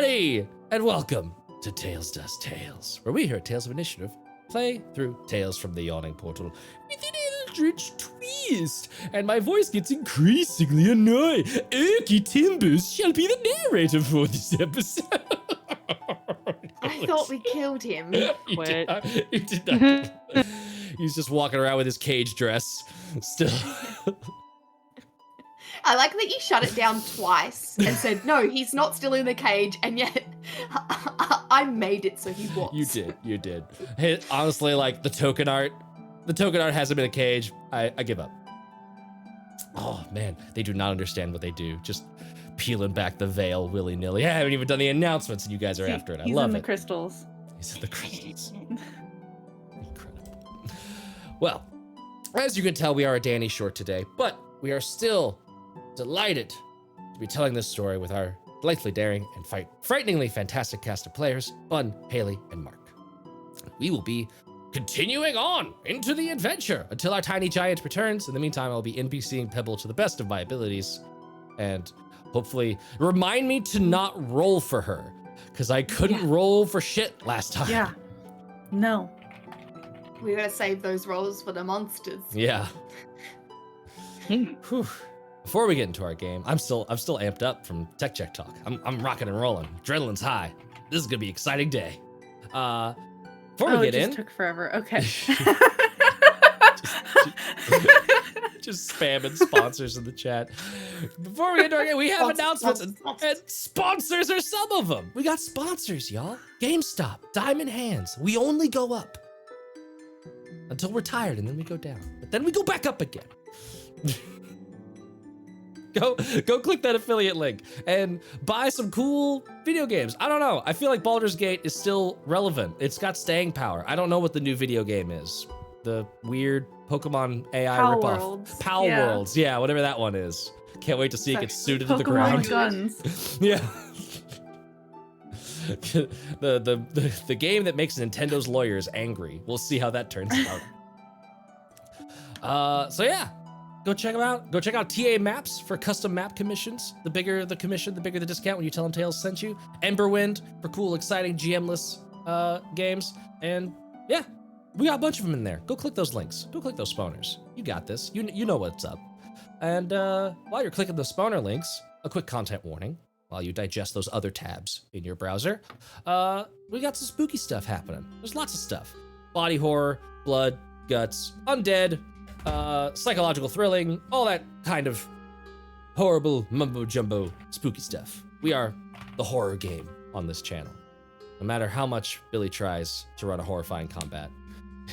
everybody, and welcome to Tales Does Tales, where we here at Tales of Initiative play through Tales from the Yawning Portal with a little strange twist, and my voice gets increasingly annoying. Erky Timbers shall be the narrator for this episode. I thought we killed him. You did not. He's just walking around with his cage dress. Still. I like that you shut it down twice and said, no, he's not still in the cage, and yet I made it so he was. You did. Hey, honestly, like the token art has him in a cage. I give up. Oh man, they do not understand what they do. Just peeling back the veil willy-nilly. I haven't even done the announcements and you guys are after it. I love it. He's in the crystals. He's in the crystals. Incredible. Well, as you can tell, we are a Danny short today, but we are still delighted to be telling this story with our blithely daring and frighteningly fantastic cast of players, Bun, Haley, and Mark. We will be continuing on into the adventure until our tiny giant returns. In the meantime, I'll be NPCing Pebble to the best of my abilities, and hopefully remind me to not roll for her, because I couldn't roll for shit last time. Yeah. No. We gotta save those rolls for the monsters. Yeah. Before we get into our game, I'm still amped up from tech check talk. I'm rocking and rolling. Adrenaline's high. This is gonna be an exciting day. Before we get in, it took forever. Okay. just spamming sponsors in the chat. Before we get into our game, we have announcements, and sponsors are some of them. We got sponsors, y'all. GameStop, Diamond Hands. We only go up until we're tired, and then we go down. But then we go back up again. Go click that affiliate link and buy some cool video games. I don't know. I feel like Baldur's Gate is still relevant. It's got staying power. I don't know what the new video game is. The weird Pokemon AI ripoff. Pal Worlds. Yeah, whatever that one is. Can't wait to see it get suited to the ground. Pokemon guns. Yeah. the game that makes Nintendo's lawyers angry. We'll see how that turns out. So yeah. Go check them out. Go check out TA Maps for custom map commissions. The bigger the commission, the bigger the discount when you tell them Tails sent you. Emberwind for cool, exciting GM-less games. And yeah, we got a bunch of them in there. Go click those links. Go click those spawners. You got this. You know what's up. And while you're clicking the spawner links, a quick content warning while you digest those other tabs in your browser. We got some spooky stuff happening. There's lots of stuff. Body horror, blood, guts, undead, psychological thrilling, all that kind of horrible mumbo-jumbo spooky stuff. We are the horror game on this channel. No matter how much Billy tries to run a horrifying combat,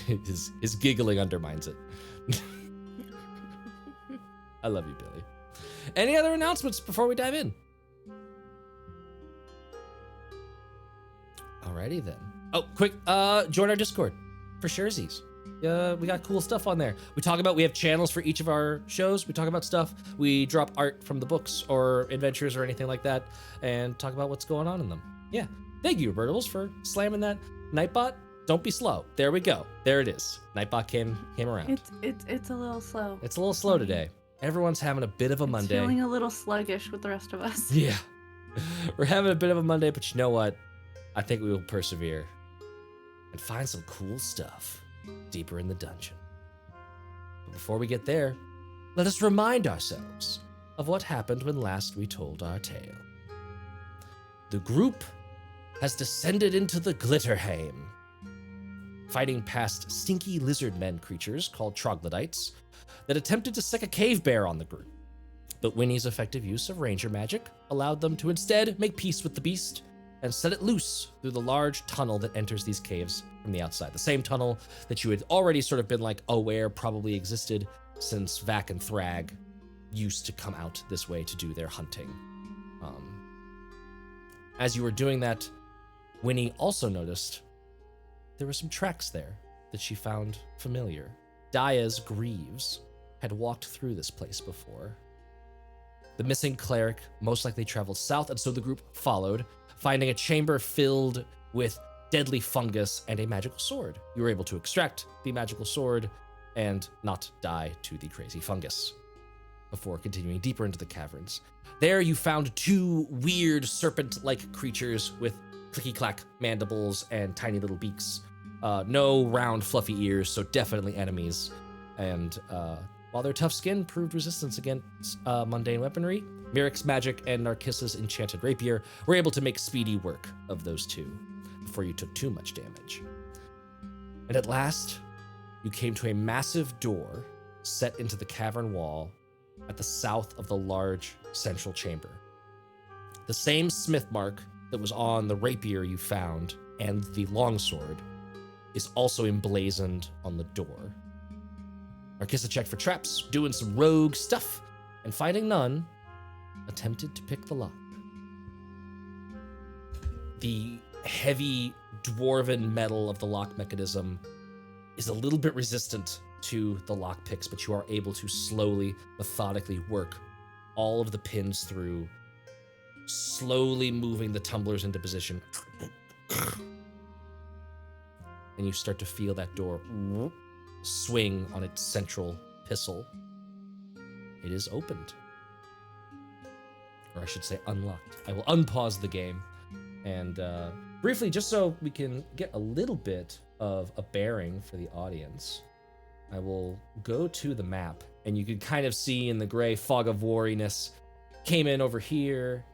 his giggling undermines it. I love you, Billy. Any other announcements before we dive in? Alrighty then. Oh, quick, join our Discord for surezies. We got cool stuff on there. We have channels for each of our shows. We talk about stuff. We drop art from the books or adventures or anything like that and talk about what's going on in them. Yeah. Thank you, Robertables, for slamming that Nightbot. Don't be slow. There we go. There it is. Nightbot came around. It's a little slow. It's a little slow today. Everyone's having a bit of a Monday. Feeling a little sluggish with the rest of us. Yeah. We're having a bit of a Monday, but you know what? I think we will persevere and find some cool stuff deeper in the dungeon. But before we get there, let us remind ourselves of what happened when last we told our tale. The group has descended into the Glitterhaim, fighting past stinky lizard men creatures called troglodytes that attempted to sick a cave bear on the group. But Winnie's effective use of ranger magic allowed them to instead make peace with the beast and set it loose through the large tunnel that enters these caves from the outside. The same tunnel that you had already sort of been like aware probably existed since Vac and Thrag used to come out this way to do their hunting. As you were doing that, Winnie also noticed there were some tracks there that she found familiar. Daja's Greaves had walked through this place before. The missing cleric most likely traveled south, and so the group followed, finding a chamber filled with deadly fungus and a magical sword. You were able to extract the magical sword and not die to the crazy fungus before continuing deeper into the caverns. There you found two weird serpent-like creatures with clicky-clack mandibles and tiny little beaks. No round fluffy ears, so definitely enemies. And while their tough skin proved resistance against mundane weaponry, Miric's magic and Narkissa's enchanted rapier were able to make speedy work of those two before you took too much damage. And at last, you came to a massive door set into the cavern wall at the south of the large central chamber. The same smith mark that was on the rapier you found and the longsword is also emblazoned on the door. Narkissa checked for traps, doing some rogue stuff, and finding none, attempted to pick the lock. The heavy dwarven metal of the lock mechanism is a little bit resistant to the lock picks, but you are able to slowly, methodically work all of the pins through, slowly moving the tumblers into position. And you start to feel that door swing on its central pistol. It is opened. Or I should say unlocked. I will unpause the game and briefly, just so we can get a little bit of a bearing for the audience, I will go to the map, and you can kind of see in the gray fog of wariness, came in over here,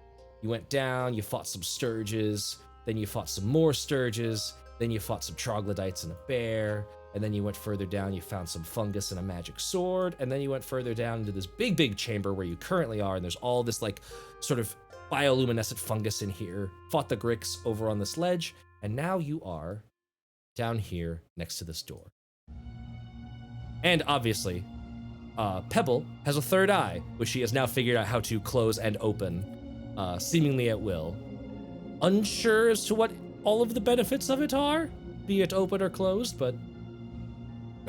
you went down, you fought some sturges, then you fought some more sturges, then you fought some troglodytes and a bear, and then you went further down, you found some fungus and a magic sword, and then you went further down into this big chamber where you currently are, and there's all this like sort of bioluminescent fungus in here, fought the Grix over on this ledge, and now you are down here next to this door. And obviously, Pebble has a third eye, which she has now figured out how to close and open, seemingly at will. Unsure as to what all of the benefits of it are, be it open or closed, but...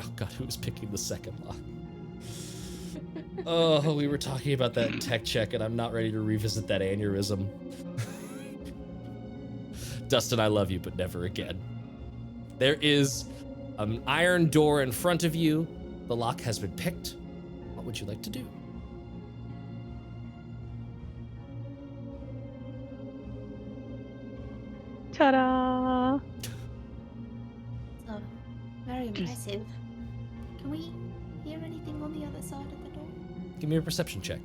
Oh god, who was picking the second lock? Oh, we were talking about that in tech check, and I'm not ready to revisit that aneurysm. Dustin, I love you, but never again. There is an iron door in front of you. The lock has been picked. What would you like to do? Ta-da! So, very impressive. Can we hear anything on the other side of the door? Give me a perception check.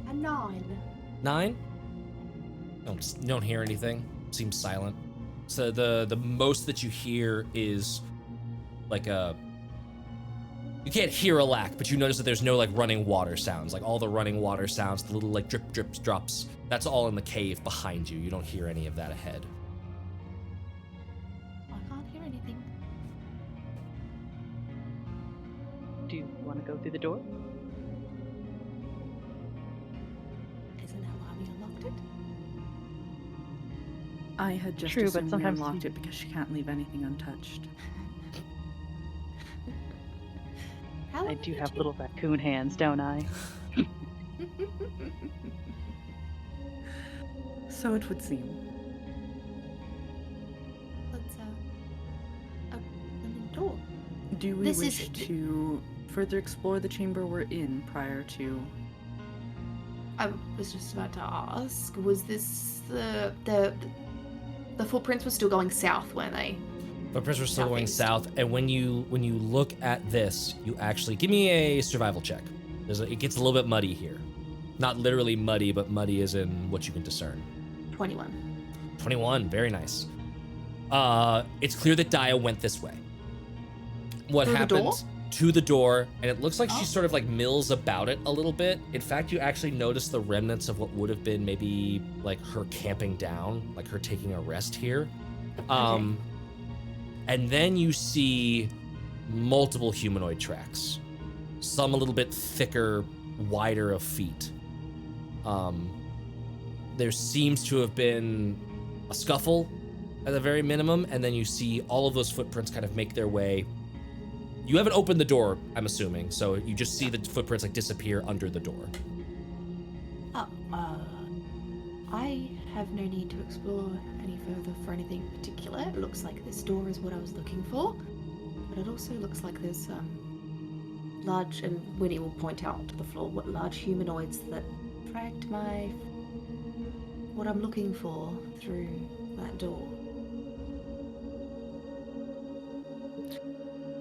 A 9. 9? Don't hear anything. Seems silent. So the most that you hear is like a... You can't hear a lack, but you notice that there's no like running water sounds. Like all the running water sounds, the little like drip, drips, drops, that's all in the cave behind you. You don't hear any of that ahead. I can't hear anything. Do you want to go through the door? Isn't that why we unlocked it? I had just True, but assumed we sometimes unlocked you- it because she can't leave anything untouched. How I long do did have you- little raccoon hands, don't I? So it would seem. Let's open the door. Do we This wish is- to further explore the chamber we're in prior to... I was just about to ask, was this the footprints were still going south, weren't they? Footprints are still going Southeast. south, and when you look at this, you actually give me a survival check. It gets a little bit muddy here, not literally muddy, but muddy as in what you can discern. 21. 21, very nice. It's clear that Daja went this way. What Through the door? happens to the door, and it looks like she Oh. sort of like mills about it a little bit. In fact, you actually notice the remnants of what would have been maybe like her camping down, like her taking a rest here. And then you see multiple humanoid tracks, some a little bit thicker, wider of feet. There seems to have been a scuffle at the very minimum, and then you see all of those footprints kind of make their way. You haven't opened the door, I'm assuming, so you just see the footprints like disappear under the door. I have no need to explore any further for anything particular. It looks like this door is what I was looking for, but it also looks like there's large, and Winnie will point out to the floor, what large humanoids that dragged what I'm looking for through that door.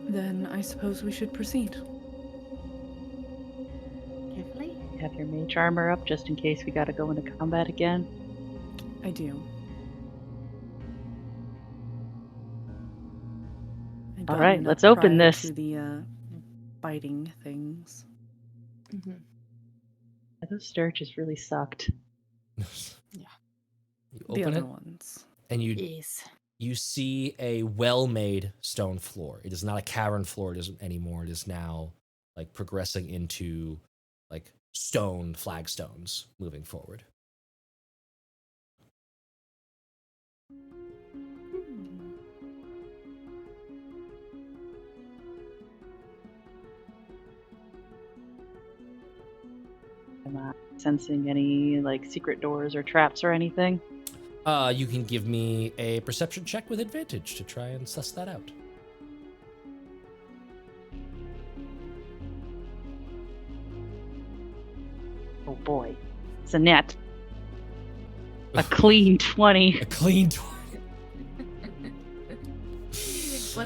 Then I suppose we should proceed. Carefully. Have your mage armor up just in case we gotta go into combat again. I do. I'd All gotten right, it let's up open prior this. To the biting things. Those sturges really sucked. You The open other it, ones. and Yes. you see a well-made stone floor. It is not a cavern floor. It isn't anymore. It is now like progressing into like stone flagstones moving forward. Am I sensing any like secret doors or traps or anything? You can give me a perception check with advantage to try and suss that out. Oh boy, it's a net. A clean 20. A clean 20.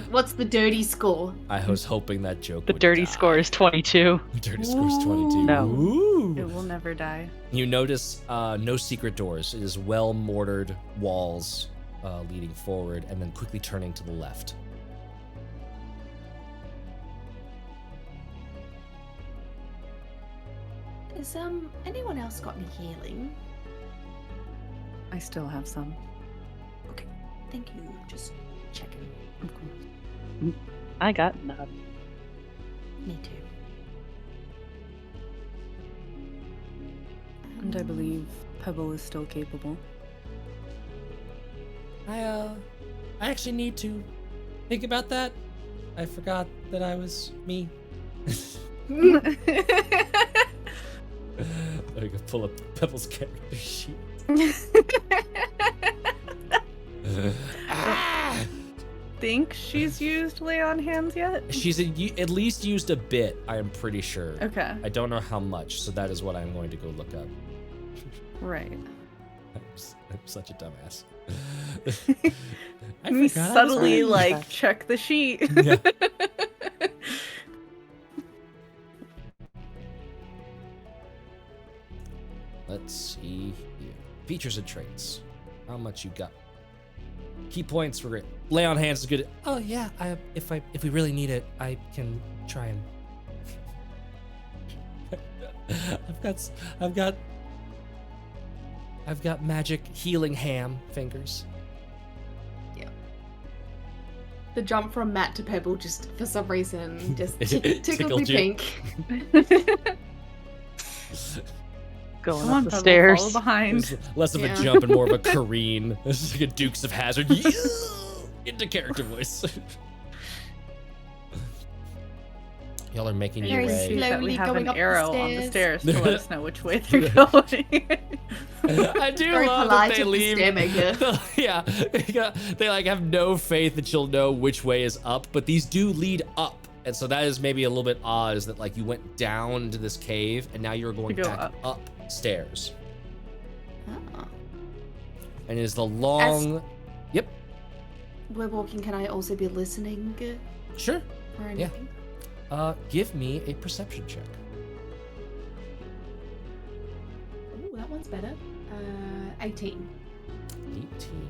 What's the dirty score? I was hoping that joke The would dirty die. score is 22. The dirty score is 22. No. Ooh. It will never die. You notice no secret doors. It is well-mortared walls leading forward and then quickly turning to the left. Has anyone else got any healing? I still have some. Okay, thank you. Just checking. Of course. I got none. Me too. And I believe Pebble is still capable. I actually need to think about that. I forgot that I was me. I can pull up Pebble's character sheet. Think she's used lay on hands yet? She's at least used a bit, I am pretty sure. Okay. I don't know how much, so that is what I'm going to go look up. Right. I'm such a dumbass. We forgot I was subtly wearing like check the sheet. Yeah. Let's see here. Features and traits. How much you got? Key points were great. Lay on hands is good. Oh yeah, if we really need it, I can try and. I've got magic healing ham fingers. The jump from Matt to Pebble just for some reason just It tickled me tickled you. pink. Going Come up on, the Pebble, stairs. follow behind. It's less of a Yeah. jump and more of a careen. This is like a Dukes of Hazzard. Into character voice. Y'all are making your Very way. See that we slowly have going an up the arrow on the stairs. stairs to let us know which way they're going. I do Very love polite that they of the leave. stairmaker. Yeah, they like have no faith that you'll know which way is up, but these do lead up, and so that is maybe a little bit odd. Is that like you went down to this cave and now you're going To go back up. upstairs, Ah. and it is the long. Yep, We're walking. Can I also be listening sure. or Yeah. anything? Give me a perception check. Ooh, that one's better. 18. 18.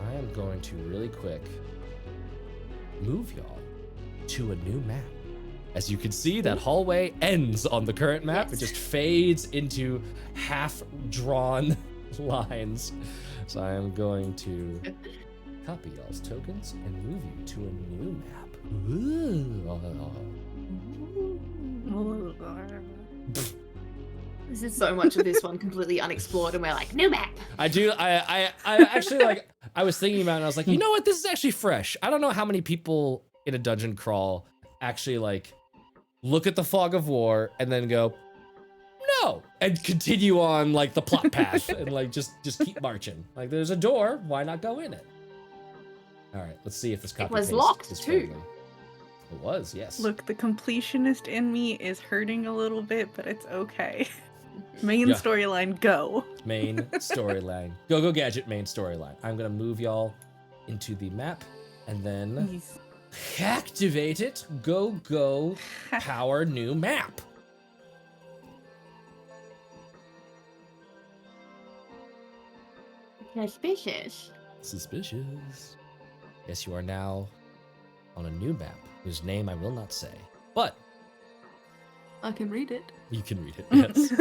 I am going to really quick move y'all to a new map. As you can see, that hallway ends on the current map. It Yes. just fades into half-drawn lines. So I am going to copy y'all's tokens and move you to a new map. Ooh. This is so much of this one completely unexplored, and we're like, new map. I actually like. I was thinking about it. And I was like, you know what? This is actually fresh. I don't know how many people in a dungeon crawl actually like look at the fog of war and then go, no, and continue on like the plot path and like just keep marching. Like, there's a door. Why not go in it? All right, let's see if this copy was paste locked, is too. friendly. It was, yes. Look, the completionist in me is hurting a little bit, but it's okay. Main Yeah. storyline, go. Main storyline. Go gadget main storyline. I'm gonna move y'all into the map And then Yes. activate it. Go, power new map. Suspicious. Suspicious. Yes, you are now on a new map, whose name I will not say. But I can read it. you can read it, yes.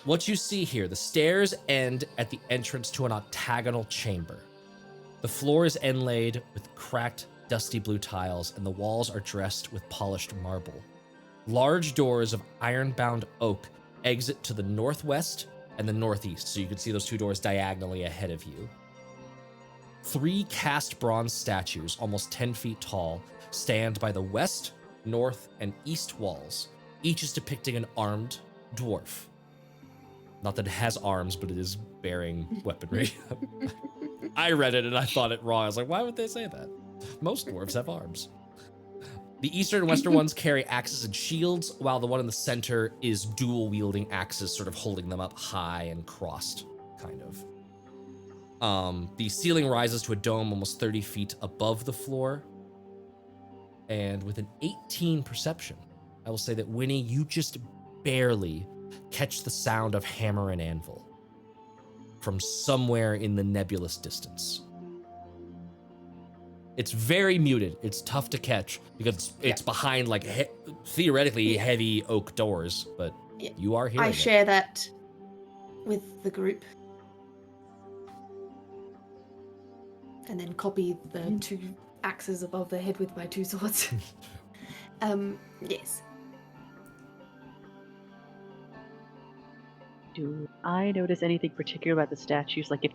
What you see here, the stairs end at the entrance to an octagonal chamber. The floor is inlaid with cracked, dusty blue tiles, and the walls are dressed with polished marble. Large doors of iron-bound oak exit to the northwest and the northeast, so you can see those two doors diagonally ahead of you. 3 cast bronze statues, almost 10 feet tall, stand by the west, north, and east walls. Each is depicting an armed dwarf. Not that it has arms, but it is bearing weaponry. I read it and I thought it wrong. I was like, why would they say that? Most dwarves have arms. The eastern and western ones carry axes and shields, while the one in the center is dual-wielding axes, sort of holding them up high and crossed, kind of. The ceiling rises to a dome almost 30 feet above the floor. And with an 18 perception, I will say that, Winnie, you just barely catch the sound of hammer and anvil from somewhere in the nebulous distance. It's very muted. It's tough to catch because it's behind, like, theoretically heavy oak doors, but you are hearing I it. share that with the group. And then copy the 2 axes above the head with my 2 swords. Yes. Do I notice anything particular about the statues? Like if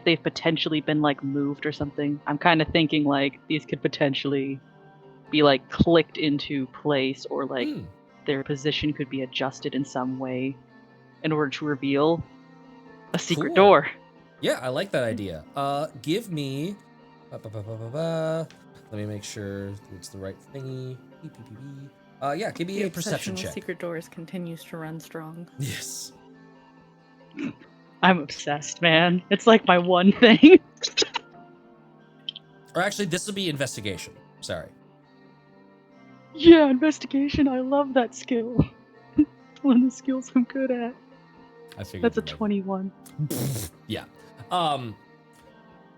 they've potentially been like moved or something? I'm kind of thinking like these could potentially be like clicked into place, or like their position could be adjusted in some way in order to reveal a secret Cool. door. Yeah, I like that idea. Give me... Let me make sure it's the right thingy. Yeah, give me The a perception obsession with check. secret doors continues to run strong. Yes. I'm obsessed, man. It's like my one thing. Or actually, this will be investigation. Sorry. Yeah, investigation. I love that skill. It's one of the skills I'm good at. I figured That's a you might. 21. Yeah.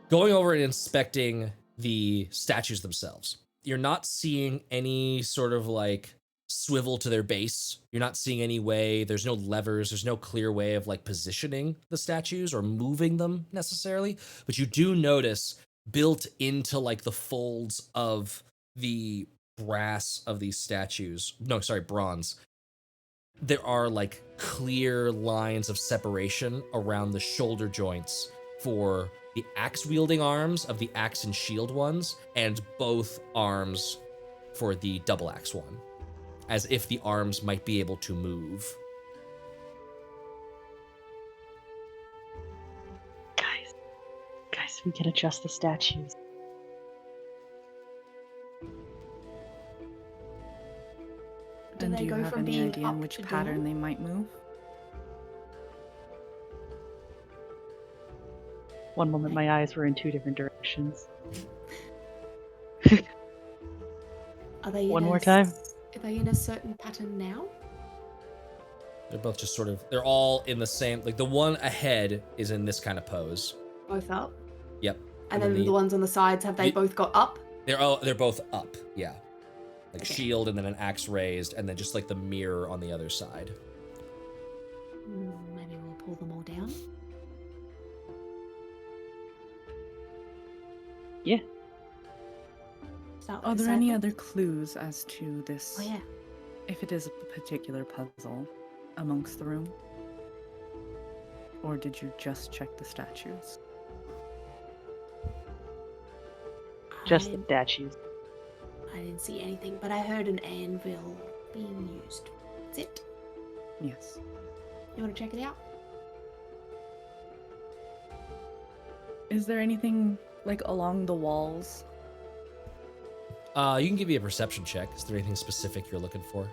Going over and inspecting the statues themselves, you're not seeing any sort of like swivel to their base. You're not seeing any way. There's no levers. There's no clear way of like positioning the statues or moving them necessarily. But you do notice built into like the folds of the brass of these statues. No, sorry, bronze. There are like clear lines of separation around the shoulder joints for the axe-wielding arms of the axe and shield ones, and both arms for the double axe one, as if the arms might be able to move. Guys, we can adjust the statues. And they do you go have from any being idea in up which to pattern down? they might move? One moment, my eyes were in 2 different directions. Are they One in more time. Are they in a certain pattern now? They're both just sort of, they're all in the same, like the one ahead is in this kind of pose. Both up? Yep. And then the ones on the sides, have they both got up? They're both up, yeah. Like Okay. shield and then an axe raised, and then just like the mirror on the other side. Maybe we'll pull them all down. Yeah. Start with Are the there any side other clues as to this? Oh yeah. If it is a particular puzzle amongst the room? Or did you just check the statues? Just the statues. I didn't see anything, but I heard an anvil being used. That's it. Yes. You want to check it out? Is there anything like along the walls? You can give me a perception check. Is there anything specific you're looking for?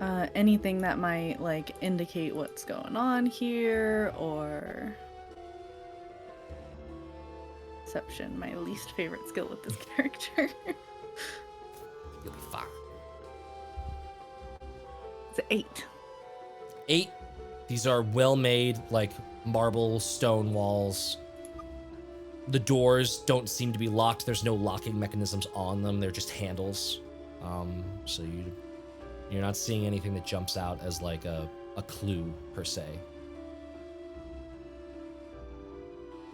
Anything that might like indicate what's going on here, or deception, my least favorite skill with this character. You'll be fine. It's an 8. 8. These are well-made, like marble stone walls. The doors don't seem to be locked. There's no locking mechanisms on them. They're just handles. So you're not seeing anything that jumps out as like a clue per se.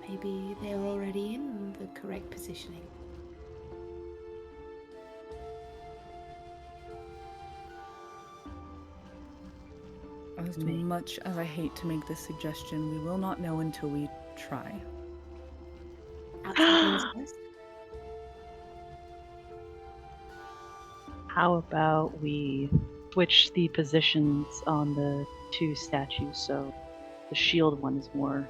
Maybe they're already in the correct positioning. As much as I hate to make this suggestion, we will not know until we try. Outside doors first. How about we switch the positions on the 2 statues so the shield one is more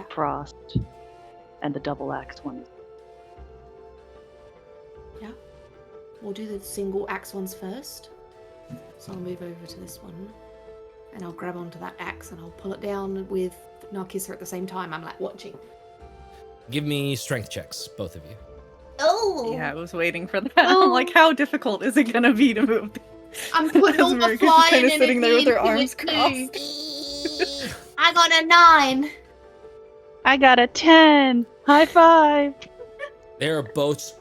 frost and the double axe one is. Yeah. We'll do the single axe ones first. So I'll move over to this one. And I'll grab onto that axe and I'll pull it down with Narkissa at the same time. I'm like watching. Give me strength checks, both of you. Oh! Yeah, I was waiting for that. I'm like, how difficult is it gonna be to move? I'm putting all my Marika's flying kinda energy sitting there with her into arms it too. crossed. I got a 9. I got a 10. High five. They're both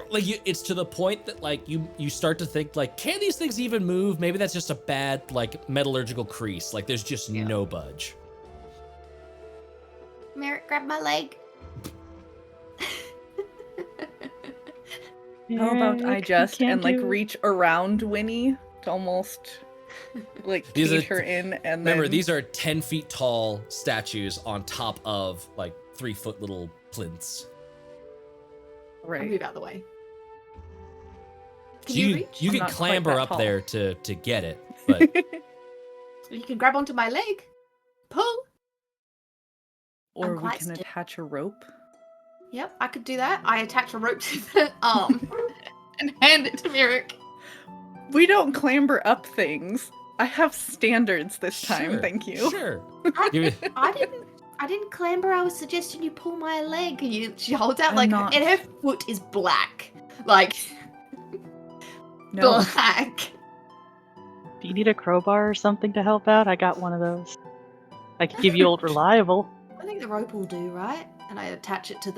like it's to the point that like you start to think like, can these things even move? Maybe that's just a bad like metallurgical crease. Like there's just no budge. Merrick, grab my leg. How about I just Can't and like do it. reach around Winnie to almost like These cage are- her in, and Remember, then these are 10 feet tall statues on top of like 3-foot little plinths. I'll right. move out of the way. Can So you reach? you I'm can not quite clamber that up tall. there to get it, but You can grab onto my leg. Pull. Or I'm we quite can stiff. attach a rope. Yep, I could do that. I attach a rope to the arm and hand it to Merrick. We don't clamber up things. I have standards this time, sure, thank you. Sure. Give me- I didn't clamber. I was suggesting you pull my leg. She holds out I'm like, not- and her foot is black, like No. black. Do you need a crowbar or something to help out? I got one of those. I could give you old reliable. I think the rope will do, right? And I attach it to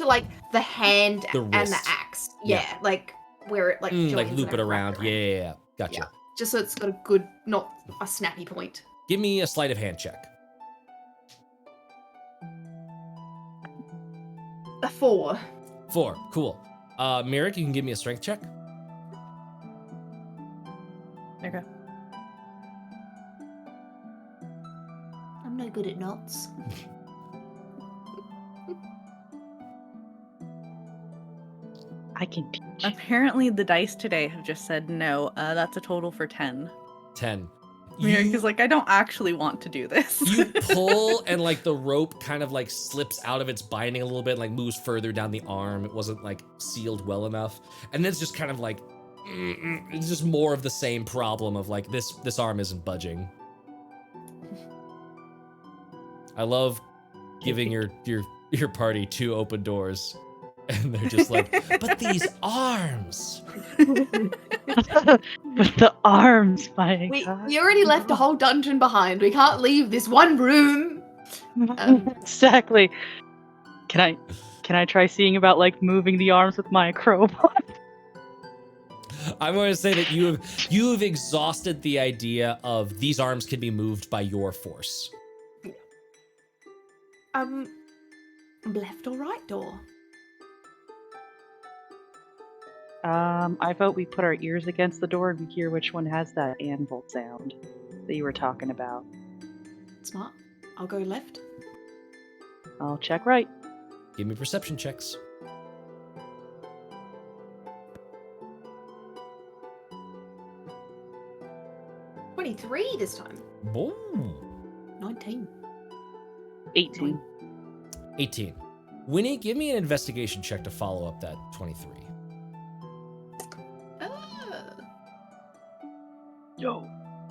like the hand The and the wrist. axe. Yeah. Yeah, like where it like like joins loop and it I wrap around. Yeah. Gotcha. Yeah. Just so it's got a good, not a snappy point. Give me a sleight of hand check. A 4. 4. Cool. Merrick, you can give me a strength check. Okay. I'm no good at knots. I can teach. Apparently the dice today have just said no. That's a total for 10. 10. Because like I don't actually want to do this. You pull and like the rope kind of like slips out of its binding a little bit, like moves further down the arm. It wasn't like sealed well enough. And then it's just kind of like, it's just more of the same problem of like this arm isn't budging. I love giving your party 2 open doors. And they're just like, but these arms. With the arms, my We god. already left a whole dungeon behind. We can't leave this one room. Exactly. Can I try seeing about like moving the arms with my crowbar? I'm going to say that you have exhausted the idea of these arms can be moved by your force. Left or right door? I vote we put our ears against the door and we hear which one has that anvil sound that you were talking about. Smart. I'll go left. I'll check right. Give me perception checks. – 23 this time. Boom. 19. 18. 18. Winnie, give me an investigation check to follow up that 23. Yo.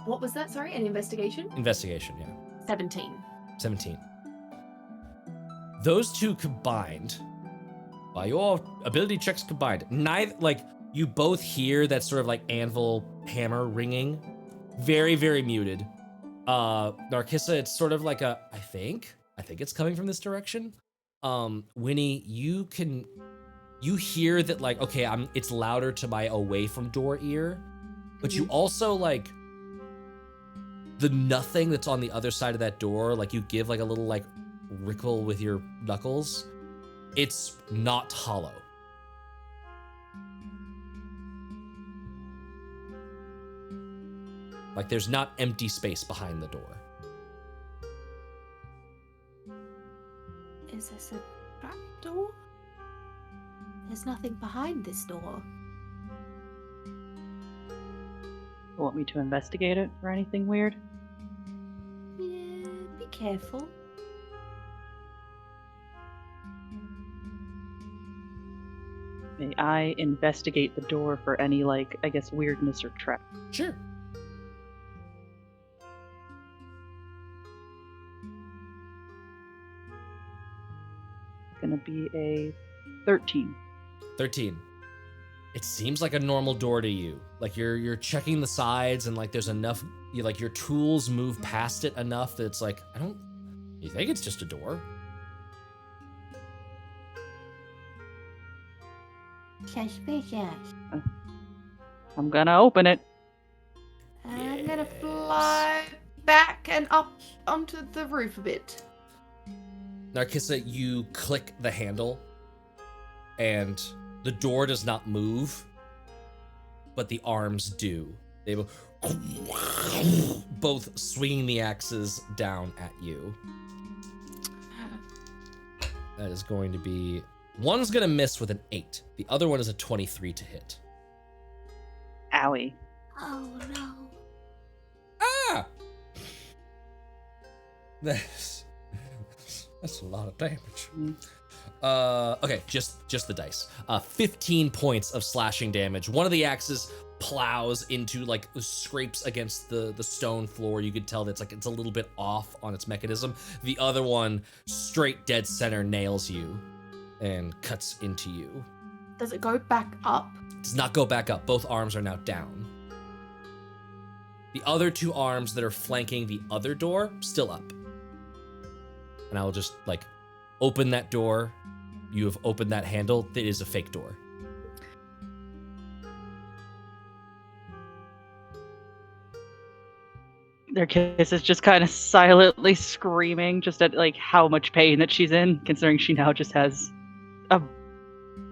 What was that? Sorry, an investigation? Investigation, yeah. 17. 17. Those two combined, by your ability checks combined, neither, like, you both hear that sort of like anvil hammer ringing. Very, very muted. Narkissa, it's sort of like I think it's coming from this direction. Winny, you hear that, like, okay, it's louder to my away from door ear, but you also, like, the nothing that's on the other side of that door, like, you give like a little like rickle with your knuckles. It's not hollow. Like, there's not empty space behind the door. Is this a trap door? There's nothing behind this door. Want me to investigate it for anything weird? Yeah, be careful. May I investigate the door for any, like, I guess, weirdness or trap? Sure. Gonna be a 13. 13. It seems like a normal door to you. Like, you're checking the sides, and like there's enough, your tools move past it enough that it's like, you think it's just a door? Suspicious. I'm gonna open it. I'm gonna fly back and up onto the roof a bit. Narkissa, you click the handle, and the door does not move, but the arms do. They both swinging the axes down at you. That is going to be... One's going to miss with an 8. The other one is a 23 to hit. Owie. Oh no. Ah! That's a lot of damage. Okay, just the dice. 15 points of slashing damage. One of the axes plows into, like, scrapes against the stone floor. You could tell that it's a little bit off on its mechanism. The other one, straight dead center, nails you and cuts into you. Does it go back up? It does not go back up. Both arms are now down. The other two arms that are flanking the other door, still up. And I will just, like, open that door. You have opened that handle. It is a fake door. Narkissa is just kind of silently screaming just at, like, how much pain that she's in, considering she now just has a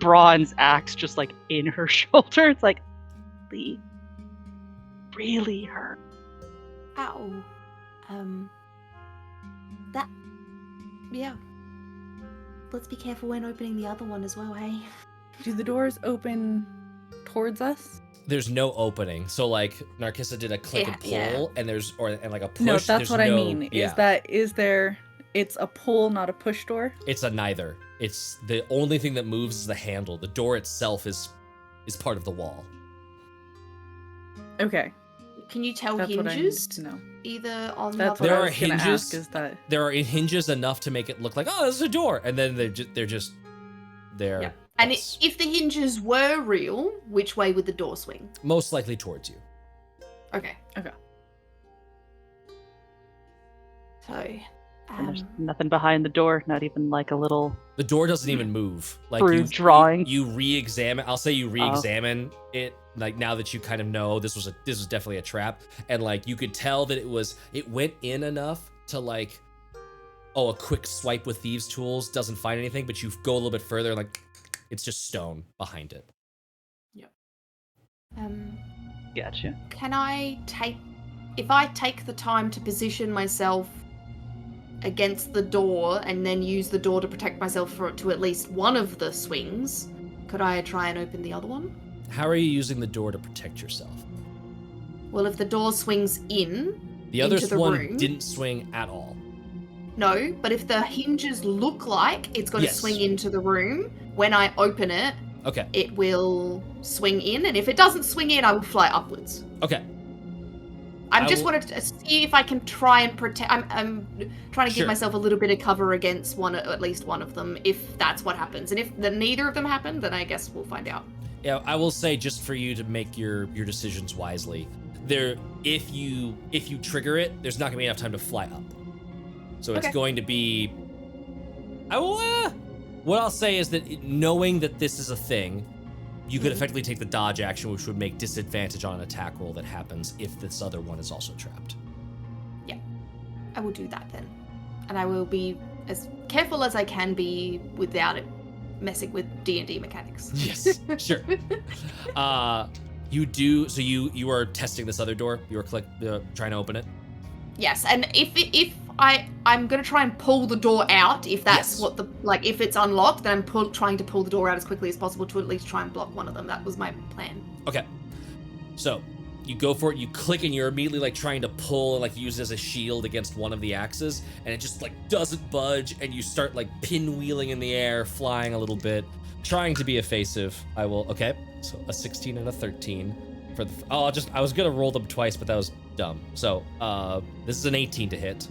bronze axe just, like, in her shoulder. It's like, really hurt. Ow. Yeah. Let's be careful when opening the other one as well, hey? Do the doors open towards us? There's no opening. So, like, Narkissa did a click and pull, Yeah. and like a push. No, that's there's what I no- mean. Yeah. It's a pull, not a push door? It's a neither. It's the only thing that moves is the handle. The door itself is part of the wall. Okay. Can you tell That's what I hinges? need to know. Either on That's the what There I are was gonna hinges. ask, is that... There are hinges enough to make it look like, oh, this is a door, and then they're just there. Yeah. And Yes. if the hinges were real, which way would the door swing? Most likely towards you. Okay. Okay. So, And there's nothing behind the door, not even, like, a little... The door doesn't even move. Like, Through drawing. You re-examine. I'll say you re-examine it. Like, now that you kind of know this was definitely a trap, and, like, you could tell that it went in enough to, like, a quick swipe with thieves' tools doesn't find anything, but you go a little bit further, and, like, it's just stone behind it. Gotcha. can I if I take the time to position myself against the door and then use the door to protect myself to at least one of the swings, could I try and open the other one? How are you using the door to protect yourself? Well, if the door swings in, The other into the one room. didn't swing at all. No, but if the hinges look like it's going to Yes. swing into the room, when I open it, Okay. it will swing in, and if it doesn't swing in, I will fly upwards. Okay. I just wanted to see if I can try and protect. I'm trying to give myself a little bit of cover against at least one of them, if that's what happens. And if neither of them happen, then I guess we'll find out. Yeah, I will say, just for you to make your decisions wisely, if you trigger it, there's not gonna be enough time to fly up. So it's going to be. What I'll say is that knowing that this is a thing, you could effectively take the dodge action, which would make disadvantage on an attack roll that happens if this other one is also trapped. Yeah, I will do that then. And I will be as careful as I can be without it messing with D&D mechanics. Yes, sure. You do, so you are testing this other door? You are trying to open it? Yes, and if I'm gonna try and pull the door out, if that's what if it's unlocked, then I'm trying to pull the door out as quickly as possible to at least try and block one of them. That was my plan. Okay. So you go for it, you click, and you're immediately trying to pull and use it as a shield against one of the axes, and it just doesn't budge, and you start pinwheeling in the air, flying a little bit, trying to be evasive. Okay, so a 16 and a 13 for the, I was gonna roll them twice, but that was dumb. So this is an 18 to hit.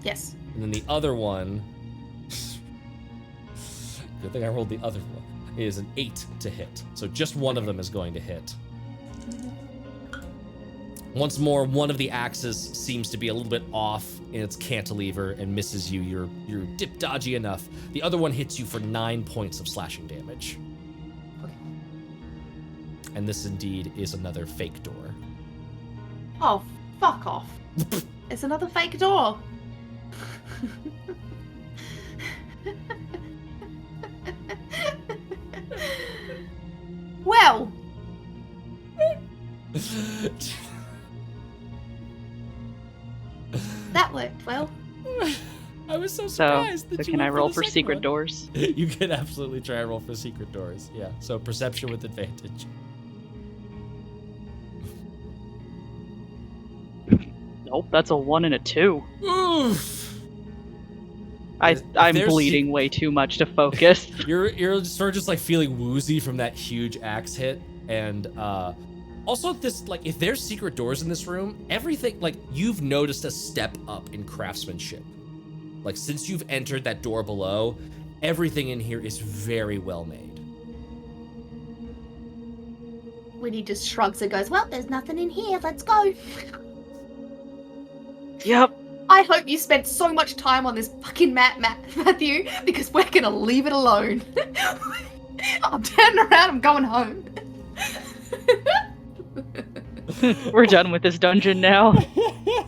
Yes. And then the other one, good thing I rolled the other one, is an 8 to hit. So just one of them is going to hit. Once more, one of the axes seems to be a little bit off in its cantilever and misses you. You're dip dodgy enough. The other one hits you for 9 points of slashing damage. Okay. And this indeed is another fake door. Oh, fuck off. It's another fake door. Well. That worked well. I was so surprised. So can I roll for secret doors? You can absolutely try and roll for secret doors. Yeah. So perception with advantage. Nope, that's a 1 and a 2. Oof. I'm bleeding way too much to focus. You're sort of just feeling woozy from that huge axe hit, and also this if there's secret doors in this room, everything you've noticed a step up in craftsmanship. Since you've entered that door below, everything in here is very well made. Winnie just shrugs and goes, "Well, there's nothing in here. Let's go." Yep. I hope you spent so much time on this fucking map, Matthew, because we're gonna leave it alone. I'm turning around, I'm going home. We're done with this dungeon now.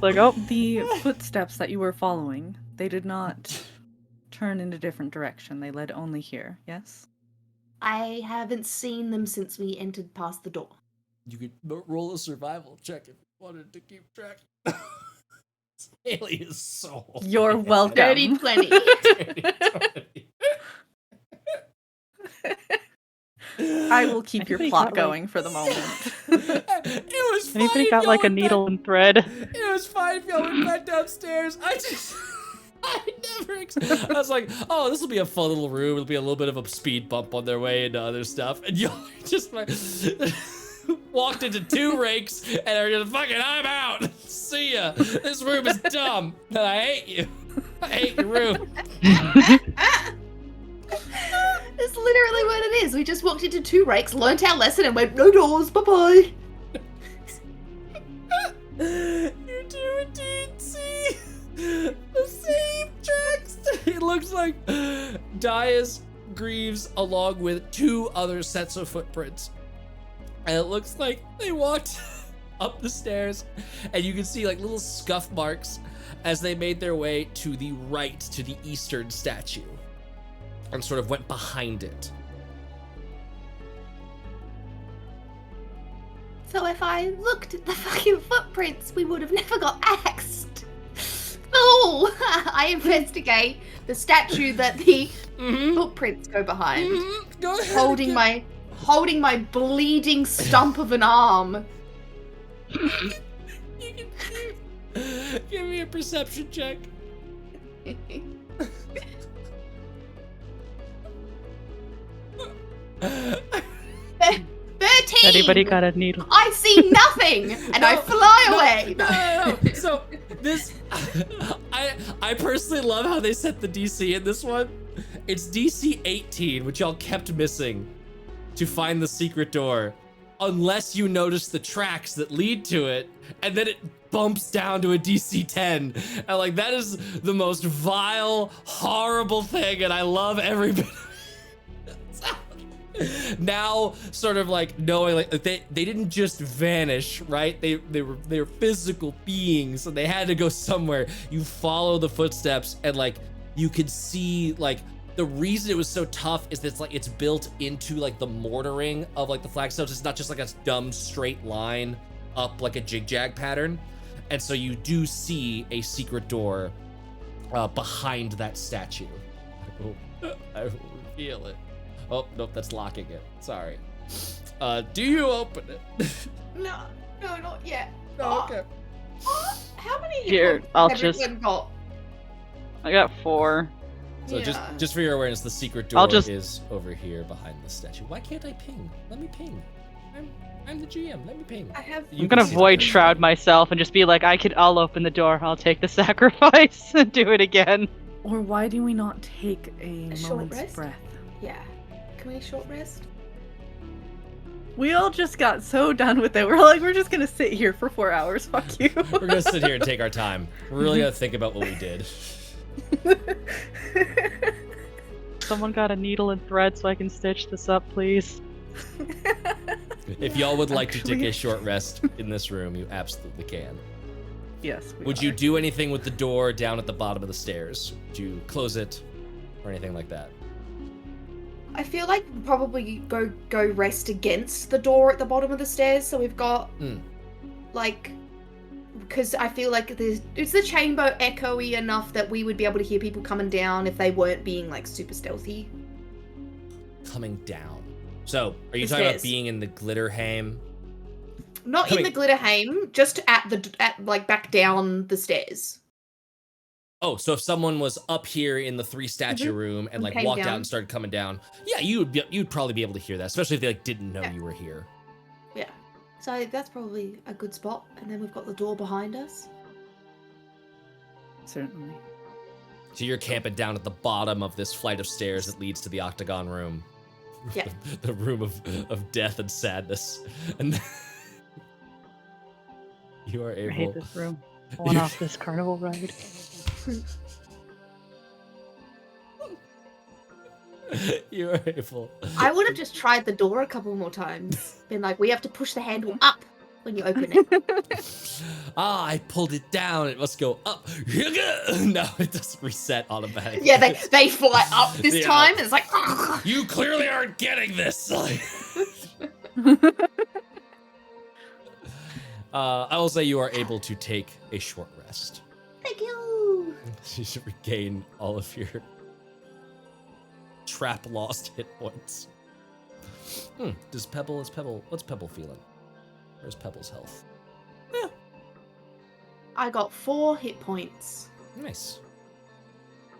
The footsteps that you were following, they did not turn in a different direction. They led only here, yes? I haven't seen them since we entered past the door. You could roll a survival check if you wanted to keep track. Haley is so... You're welcome. Dirty 20. I will keep your plot going for the moment. It was fine. Anybody got a needle and thread? It was fine if y'all went back downstairs. I was like, oh, this will be a fun little room. It'll be a little bit of a speed bump on their way into other stuff. And y'all just walked into 2 rakes and are just I'm out. See ya. This room is dumb. And I hate you. I hate your room. That's literally what it is. We just walked into 2 rakes, learnt our lesson, and went, no doors, bye-bye. You do indeed see the same tracks. It looks like Daja's Greaves along with 2 other sets of footprints. And it looks like they walked up the stairs, and you can see little scuff marks as they made their way to the right, to the eastern statue, and sort of went behind it. So if I looked at the fucking footprints, we would have never got axed. Oh, I investigate the statue that the footprints go behind, Go ahead. holding my bleeding stump of an arm. You can give me a perception check. 13! Anybody got a needle? I see nothing, and I fly away. No. So this, I personally love how they set the DC in this one. It's DC 18, which y'all kept missing to find the secret door, unless you notice the tracks that lead to it, and then it bumps down to a DC 10. And like, that is the most vile, horrible thing, and I love every bit of it. Now, sort of like knowing, like they didn't just vanish, right? They were physical beings, and they had to go somewhere. You follow the footsteps, and like you could see, like, the reason it was so tough is that it's like it's built into like the mortaring of like the flagstones. It's not just like a dumb straight line up like a jig-jag pattern. And so you do see a secret door behind that statue. I will reveal it. Oh, nope, that's locking it. Sorry. Do you open it? No, not yet. Oh, okay. How many Here, I'll have just- everyone got? I got 4. So Yeah. just for your awareness, the secret door just- is over here behind the statue. Why can't I ping? Let me ping. I'm the GM. Let me ping. I have. You I'm gonna can see void that. shroud myself and just be like, I'll open the door. I'll take the sacrifice and do it again. Or why do we not take a short moment's rest? breath? Yeah. Can we short rest? We all just got so done with it. We're like, we're just gonna sit here for 4 hours. Fuck you. We're gonna sit here and take our time. We're really gonna think about what we did. Someone got a needle and thread so I can stitch this up, please. If y'all would like to take Actually- a short rest in this room, you absolutely can. Yes. we Would you are. do anything with the door down at the bottom of the stairs? Would you close it or anything like that? I feel like we'll probably go rest against the door at the bottom of the stairs. So we've got like, because I feel like is the chamber echoey enough that we would be able to hear people coming down if they weren't being like super stealthy. Coming down. So, are you The talking about stairs. being in the Glitterhame? Not Coming- in the Glitterhame, just at like back down the stairs. Oh, so if someone was up here in the 3 statue room and like Came walked out down. and started coming down, yeah, you'd probably be able to hear that, especially if they like didn't know Yeah. you were here. Yeah. So that's probably a good spot. And then we've got the door behind us. Certainly. So you're camping down at the bottom of this flight of stairs that leads to the octagon room. Yeah. The room of death and sadness. And you are I hate able. this room. I want off this carnival ride. You are able. I would have just tried the door a couple more times. Been like, we have to push the handle up when you open it. I pulled it down. It must go up. No, it doesn't reset automatically. Yeah, they fly up this Yeah. time, and it's like, You clearly aren't getting this. I will say you are able to take a short rest. thank you. You should regain all of your trap lost hit points. What's Pebble feeling? Where's Pebble's health? I got 4 hit points Nice.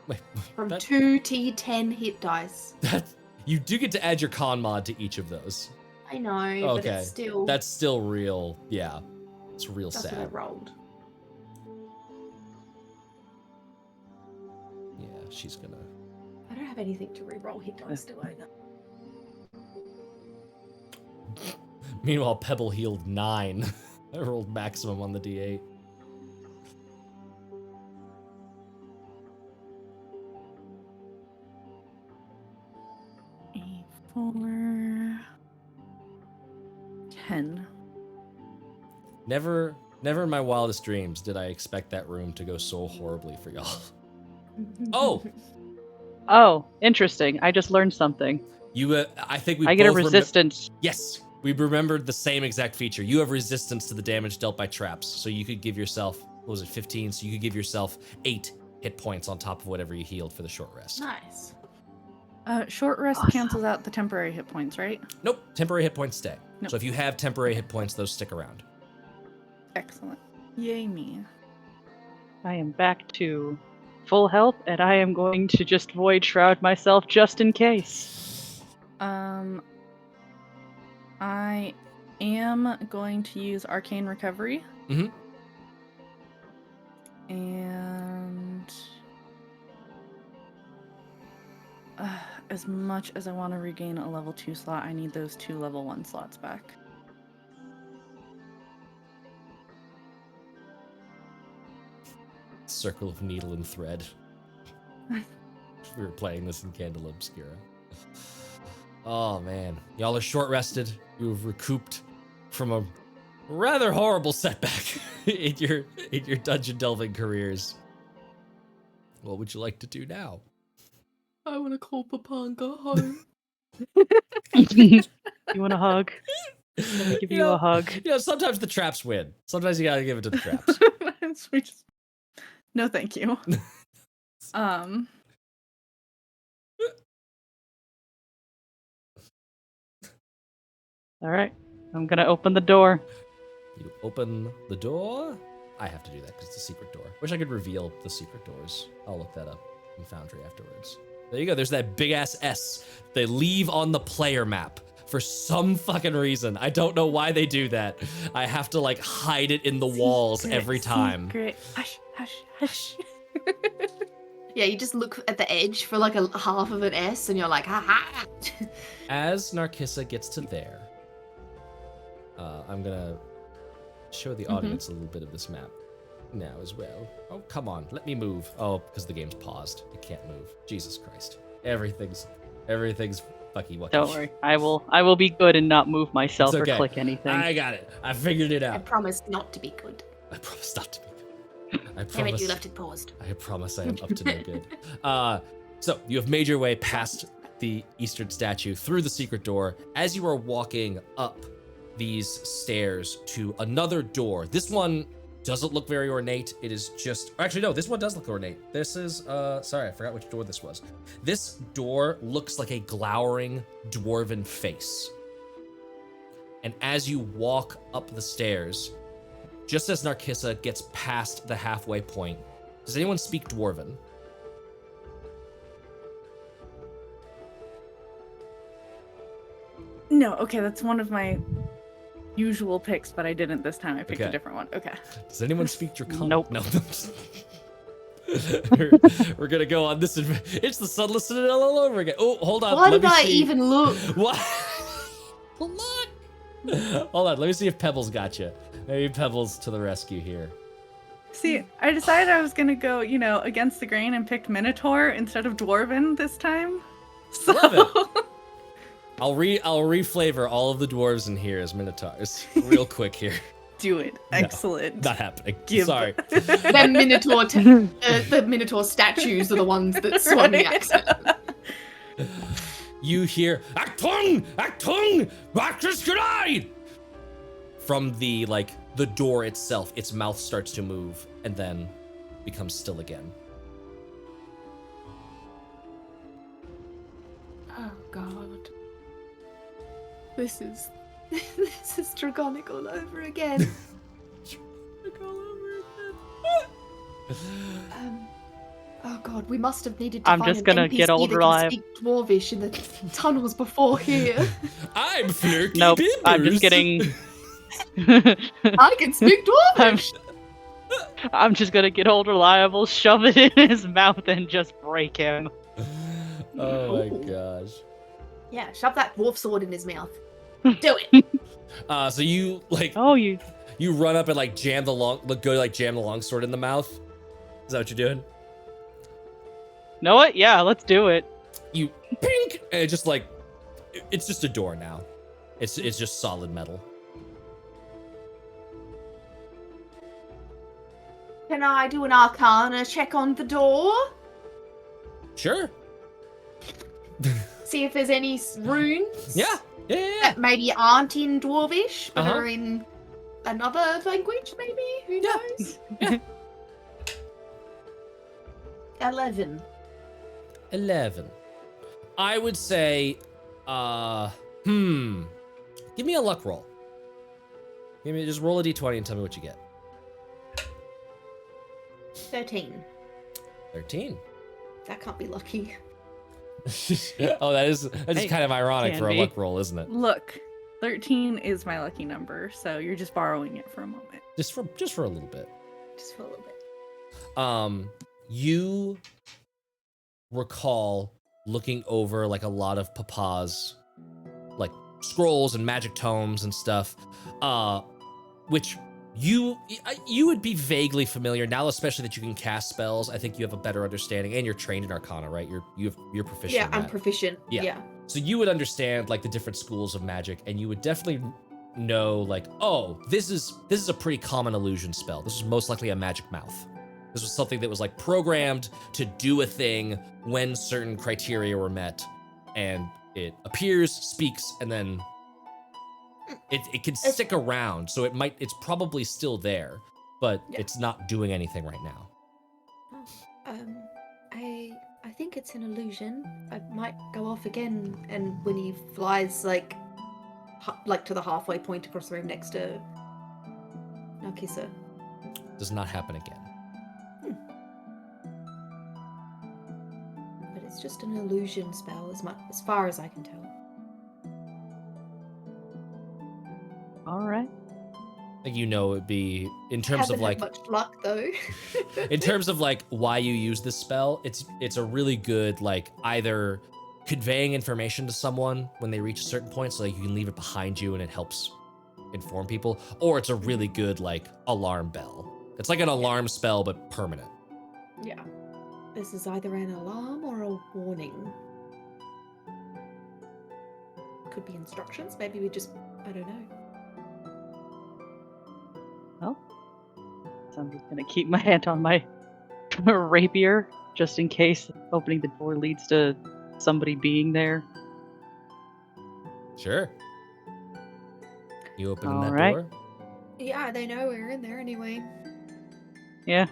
Wait, from that, 2 T10 hit dice. that you do get to add your con mod to each of those. I know, but Okay, it's still. That's still real. Yeah, it's real that's what I sad. rolled. Yeah, she's gonna. I don't have anything to re-roll hit dice, do I? Meanwhile, Pebble healed 9. I rolled maximum on the D8. A4. 10. Never in my wildest dreams did I expect that room to go so horribly for y'all. Oh, Oh, interesting. I just learned something. you. I think we. I get a both resistance. Yes, we remembered the same exact feature. You have resistance to the damage dealt by traps, so you could give yourself. What was it, 15? So you could give yourself 8 hit points on top of whatever you healed for the short rest. Nice. Short rest Awesome. cancels out the temporary hit points, right? Nope, temporary hit points stay. Nope. So if you have temporary hit points, those stick around. Excellent. Yay me. I am back to full health, and I am going to just void shroud myself just in case. I am going to use Arcane Recovery. Mm-hmm. And as much as I want to regain a level 2 slot, I need those 2 level 1 slots back. Circle of needle and thread. We were playing this in Candle Obscura. Oh man, y'all are short rested. You've recouped from a rather horrible setback in your dungeon delving careers. What would you like to do now? I want to call Papa and go home. You want a hug? Let me give you a hug. You know, sometimes the traps win. Sometimes you gotta give it to the traps. No, thank you. All right, I'm gonna open the door. You open the door. I have to do that because it's a secret door. Wish I could reveal the secret doors. I'll look that up in Foundry afterwards. There you go. There's that big ass S they leave on the player map for some fucking reason. I don't know why they do that. I have to like hide it in the walls every time. Great. Hush, hush, hush. Yeah, you just look at the edge for like a half of an S and you're like, ha ha. As Narkissa gets to there, I'm gonna show the audience a little bit of this map now as well. Oh, come on, let me move. Oh, because the game's paused. It can't move. Jesus Christ. Everything's fucky wucky. Don't worry, I will be good and not move myself It's okay. or click anything. I got it. I figured it I out. promise not to be good. I promise not to be good. I Damn it, promise. you left it paused. I promise I am up to no good. So you have made your way past the eastern statue through the secret door. As you are walking up these stairs to another door, this one doesn't look very ornate. It is just, actually no, this one does look ornate. This is, sorry, I forgot which door this was. This door looks like a glowering dwarven face. And as you walk up the stairs, just as Narkissa gets past the halfway point, does anyone speak Dwarven? No, okay, that's one of my usual picks, but I didn't this time. I picked a different one. Okay. Does anyone speak Draconic? Nope. No. we're gonna go on this. It's the Sunless Citadel all over again. Oh, hold on. Why let did me I see. even look? What? Hold on. Let me see if Pebbles got you. Maybe Pebbles to the rescue here. See, I decided I was gonna go, against the grain and picked Minotaur instead of Dwarven this time. So... Love it. I'll reflavor all of the dwarves in here as Minotaurs real quick here. Do it. No, Excellent. not happening. Give. Sorry. The Minotaur statues are the ones that swung the accent. You hear Actung! Actung! Bakriskurai! From the door itself, its mouth starts to move and then becomes still again. Oh god. This is Dragonic all over again. Oh god, we must have needed to I'm find just an gonna NPC get old that can alive. speak Dwarvish in the tunnels before here. I'm Flirky Nope, Bibbers. I'm just getting. I can speak Dwarvish! I'm just gonna get old reliable, shove it in his mouth, and just break him. Oh my Ooh. gosh. Yeah, shove that dwarf sword in his mouth. Do it! So you Oh, you. you run up and jam the longsword in the mouth. Is that what you're doing? Know what? Yeah, let's do it. You pink, and it just it's just a door now. It's just solid metal. Can I do an arcana check on the door? Sure. See if there's any runes? Yeah. That maybe aren't in Dwarvish, but Uh-huh. are in another language, maybe? Who Yeah. knows? 11. 11. I would say, give me a luck roll. Just roll a d20 and tell me what you get. 13. 13. That can't be lucky. Oh, that is Hey, kind of ironic can for a be. luck roll, isn't it? Look, 13 is my lucky number, so you're just borrowing it for a moment. Just for a little bit. Just for a little bit. You recall looking over like a lot of Papa's like scrolls and magic tomes and stuff, which you would be vaguely familiar now, especially that you can cast spells. I think you have a better understanding, and you're trained in Arcana, right? You're proficient. Yeah, in I'm that. proficient. Yeah. So you would understand like the different schools of magic, and you would definitely know like, oh, this is a pretty common illusion spell. This is most likely a magic mouth. This was something that was like programmed to do a thing when certain criteria were met, and it appears, speaks, and then it can stick around. So it's probably still there, but it's not doing anything right now. I think it's an illusion. I might go off again, and Winny flies like to the halfway point across the room next to Narkissa. Does not happen again. But it's just an illusion spell, as far as I can tell. All right. I think it'd be in terms of like much luck though. in terms of like why you use this spell, it's a really good like either conveying information to someone when they reach a certain point, so like you can leave it behind you and it helps inform people, or it's a really good like alarm bell. It's like an alarm spell but permanent. Yeah. This is either an alarm or a warning. Could be instructions. Maybe I don't know. Well, so I'm just gonna keep my hand on my rapier, just in case opening the door leads to somebody being there. Sure. You open All that right. door? Yeah, they know we're in there anyway. Yeah.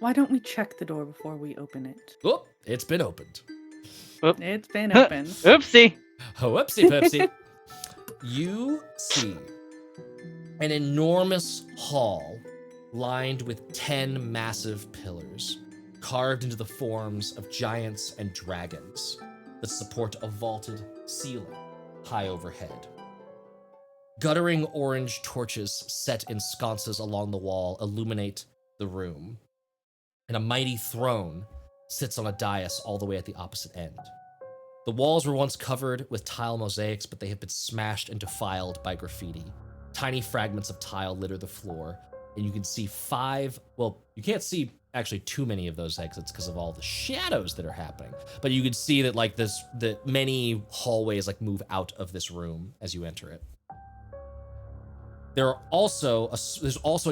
Why don't we check the door before we open it? Oh, it's been opened. Oop. It's been open. Oopsie. Whoopsie poopsie. You see an enormous hall lined with 10 massive pillars, carved into the forms of giants and dragons that support a vaulted ceiling high overhead. Guttering orange torches set in sconces along the wall illuminate the room, and a mighty throne sits on a dais all the way at the opposite end. The walls were once covered with tile mosaics, but they have been smashed and defiled by graffiti. Tiny fragments of tile litter the floor, and you can see you can't see actually too many of those exits because of all the shadows that are happening, but you can see that like the many hallways like move out of this room as you enter it. There's also a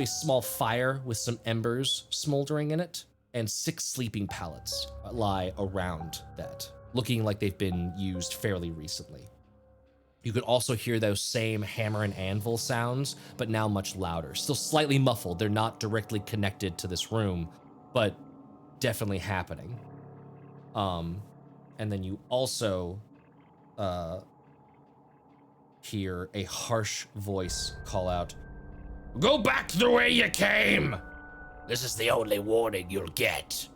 small fire with some embers smoldering in it, and 6 sleeping pallets lie around that, looking like they've been used fairly recently. You could also hear those same hammer and anvil sounds, but now much louder. Still slightly muffled. They're not directly connected to this room, but definitely happening. And then you also hear a harsh voice call out, "Go back the way you came! This is the only warning you'll get."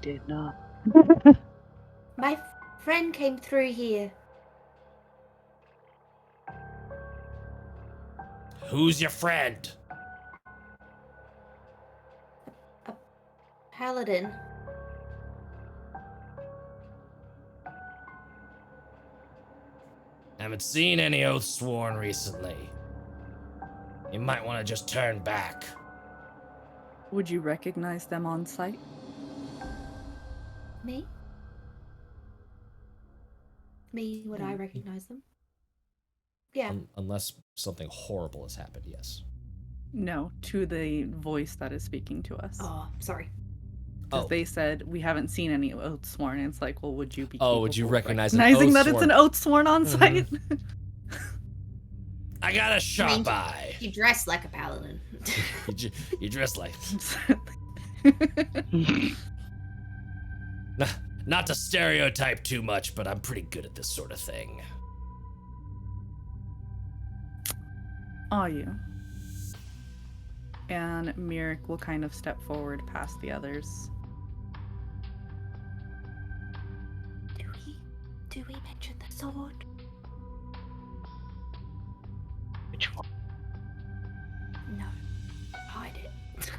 Did not. My friend came through here. Who's your friend? A paladin. Haven't seen any oaths sworn recently. You might want to just turn back. Would you recognize them on sight? Me? Would I recognize them? Yeah. Unless something horrible has happened, yes. No, to the voice that is speaking to us. Oh, sorry. Because they said, we haven't seen any oath sworn. And it's like, well, would you be would you recognize an recognizing oath that it's sworn? an oath sworn on site? I got a sharp eye. You dress like a paladin. You dress like... Not to stereotype too much, but I'm pretty good at this sort of thing. Are you? And Mirek will kind of step forward past the others. Do we mention the sword? Which one? No. Hide it.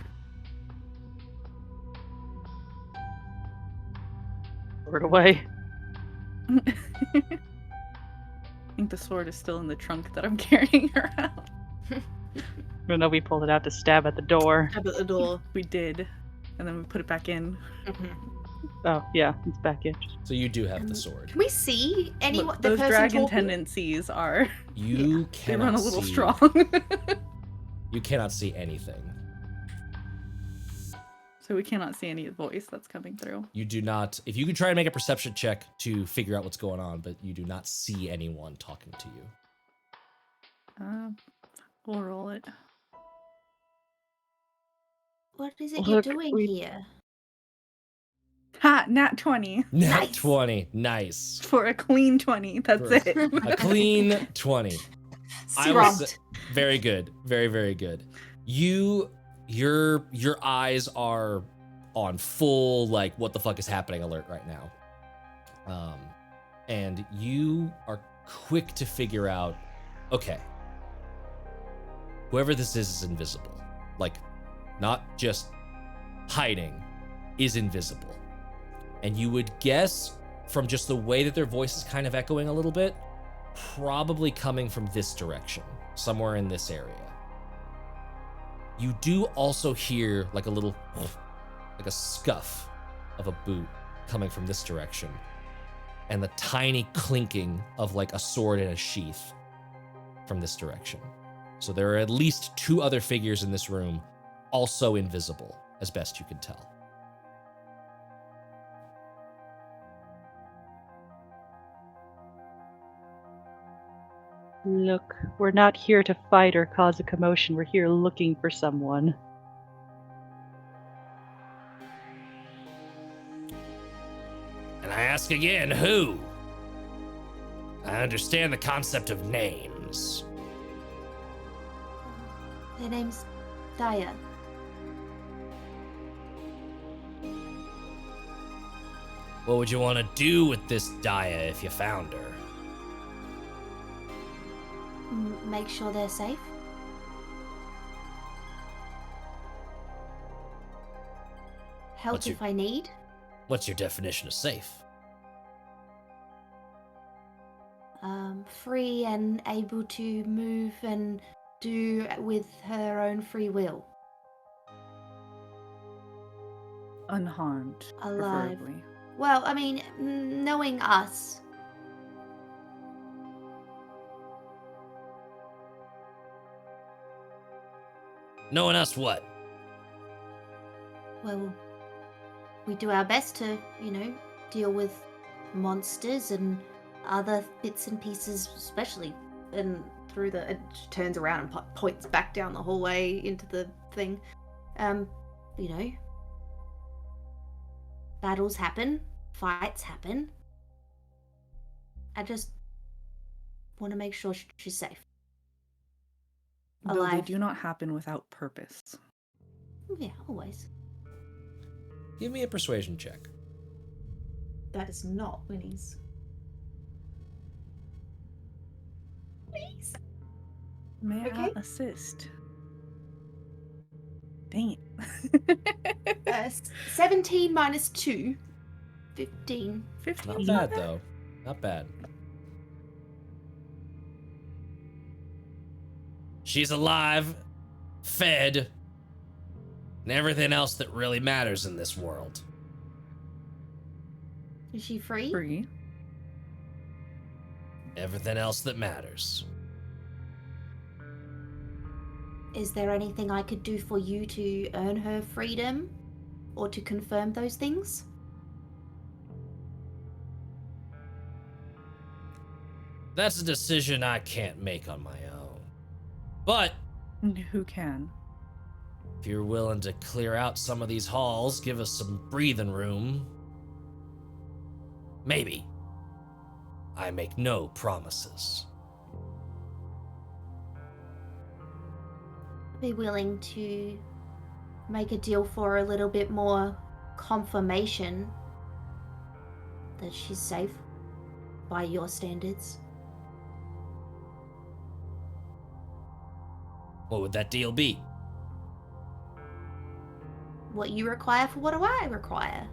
Sword away. I think the sword is still in the trunk that I'm carrying around. I know we pulled it out to stab at the door. Stab at the door. We did. And then we put it back in. Oh, yeah, it's back in. So you do have the sword. Can we see anyone? Look, The those person dragon talking? tendencies are... You They cannot run a little see, strong. You cannot see anything. So we cannot see any voice that's coming through. You do not. If you could try and make a perception check to figure out what's going on, but you do not see anyone talking to you. We'll roll it. What is it Look, you're doing we- here? Ha! Nat 20. Nat Nice. 20. Nice. For a clean 20. That's For it. A clean 20. I Strong. was very good. Very, very good. Your eyes are on full, like, what the fuck is happening alert right now. And you are quick to figure out, okay, whoever this is invisible. Like, not just hiding, is invisible. And you would guess from just the way that their voice is kind of echoing a little bit, probably coming from this direction, somewhere in this area. You do also hear like a little, like a scuff of a boot coming from this direction, and the tiny clinking of like a sword in a sheath from this direction. So there are at least 2 other figures in this room, also invisible, as best you can tell. Look, we're not here to fight or cause a commotion. We're here looking for someone. And I ask again, who? I understand the concept of names. Their name's Daja. What would you want to do with this Daja if you found her? Make sure they're safe. Help What's your- if I need. What's your definition of safe? Free and able to move and do with her own free will. Unharmed. Alive. Preferably. Well, I mean, knowing us. Knowing us what? Well, we do our best to, deal with monsters and other bits and pieces, especially and through the. It turns around and points back down the hallway into the thing. Battles happen, fights happen. I just want to make sure she's safe. Though they Alive. do not happen without purpose. Yeah, always. Give me a persuasion check. That is not Winnie's. Please. May Okay. I assist? Dang it. 17 minus 2. 15. 15. Not bad, though. Not bad. She's alive, fed, and everything else that really matters in this world. Is she free? Free. Everything else that matters. Is there anything I could do for you to earn her freedom? Or to confirm those things? That's a decision I can't make on my own. But Who can? if you're willing to clear out some of these halls, give us some breathing room, maybe. I make no promises. be willing to make a deal for a little bit more confirmation that she's safe by your standards. What would that deal be? What you require for what do I require?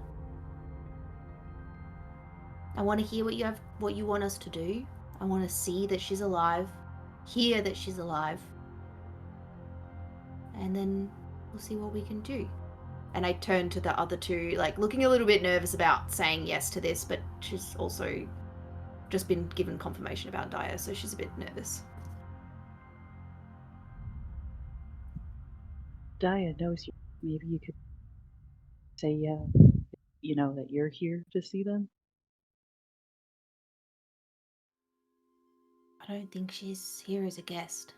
I want to hear what you want us to do. I want to see that she's alive, hear that she's alive, and then we'll see what we can do. And I turn to the other two, like looking a little bit nervous about saying yes to this, but she's also just been given confirmation about Daja, so she's a bit nervous. Daja knows you. Maybe you could say, that you're here to see them. I don't think she's here as a guest.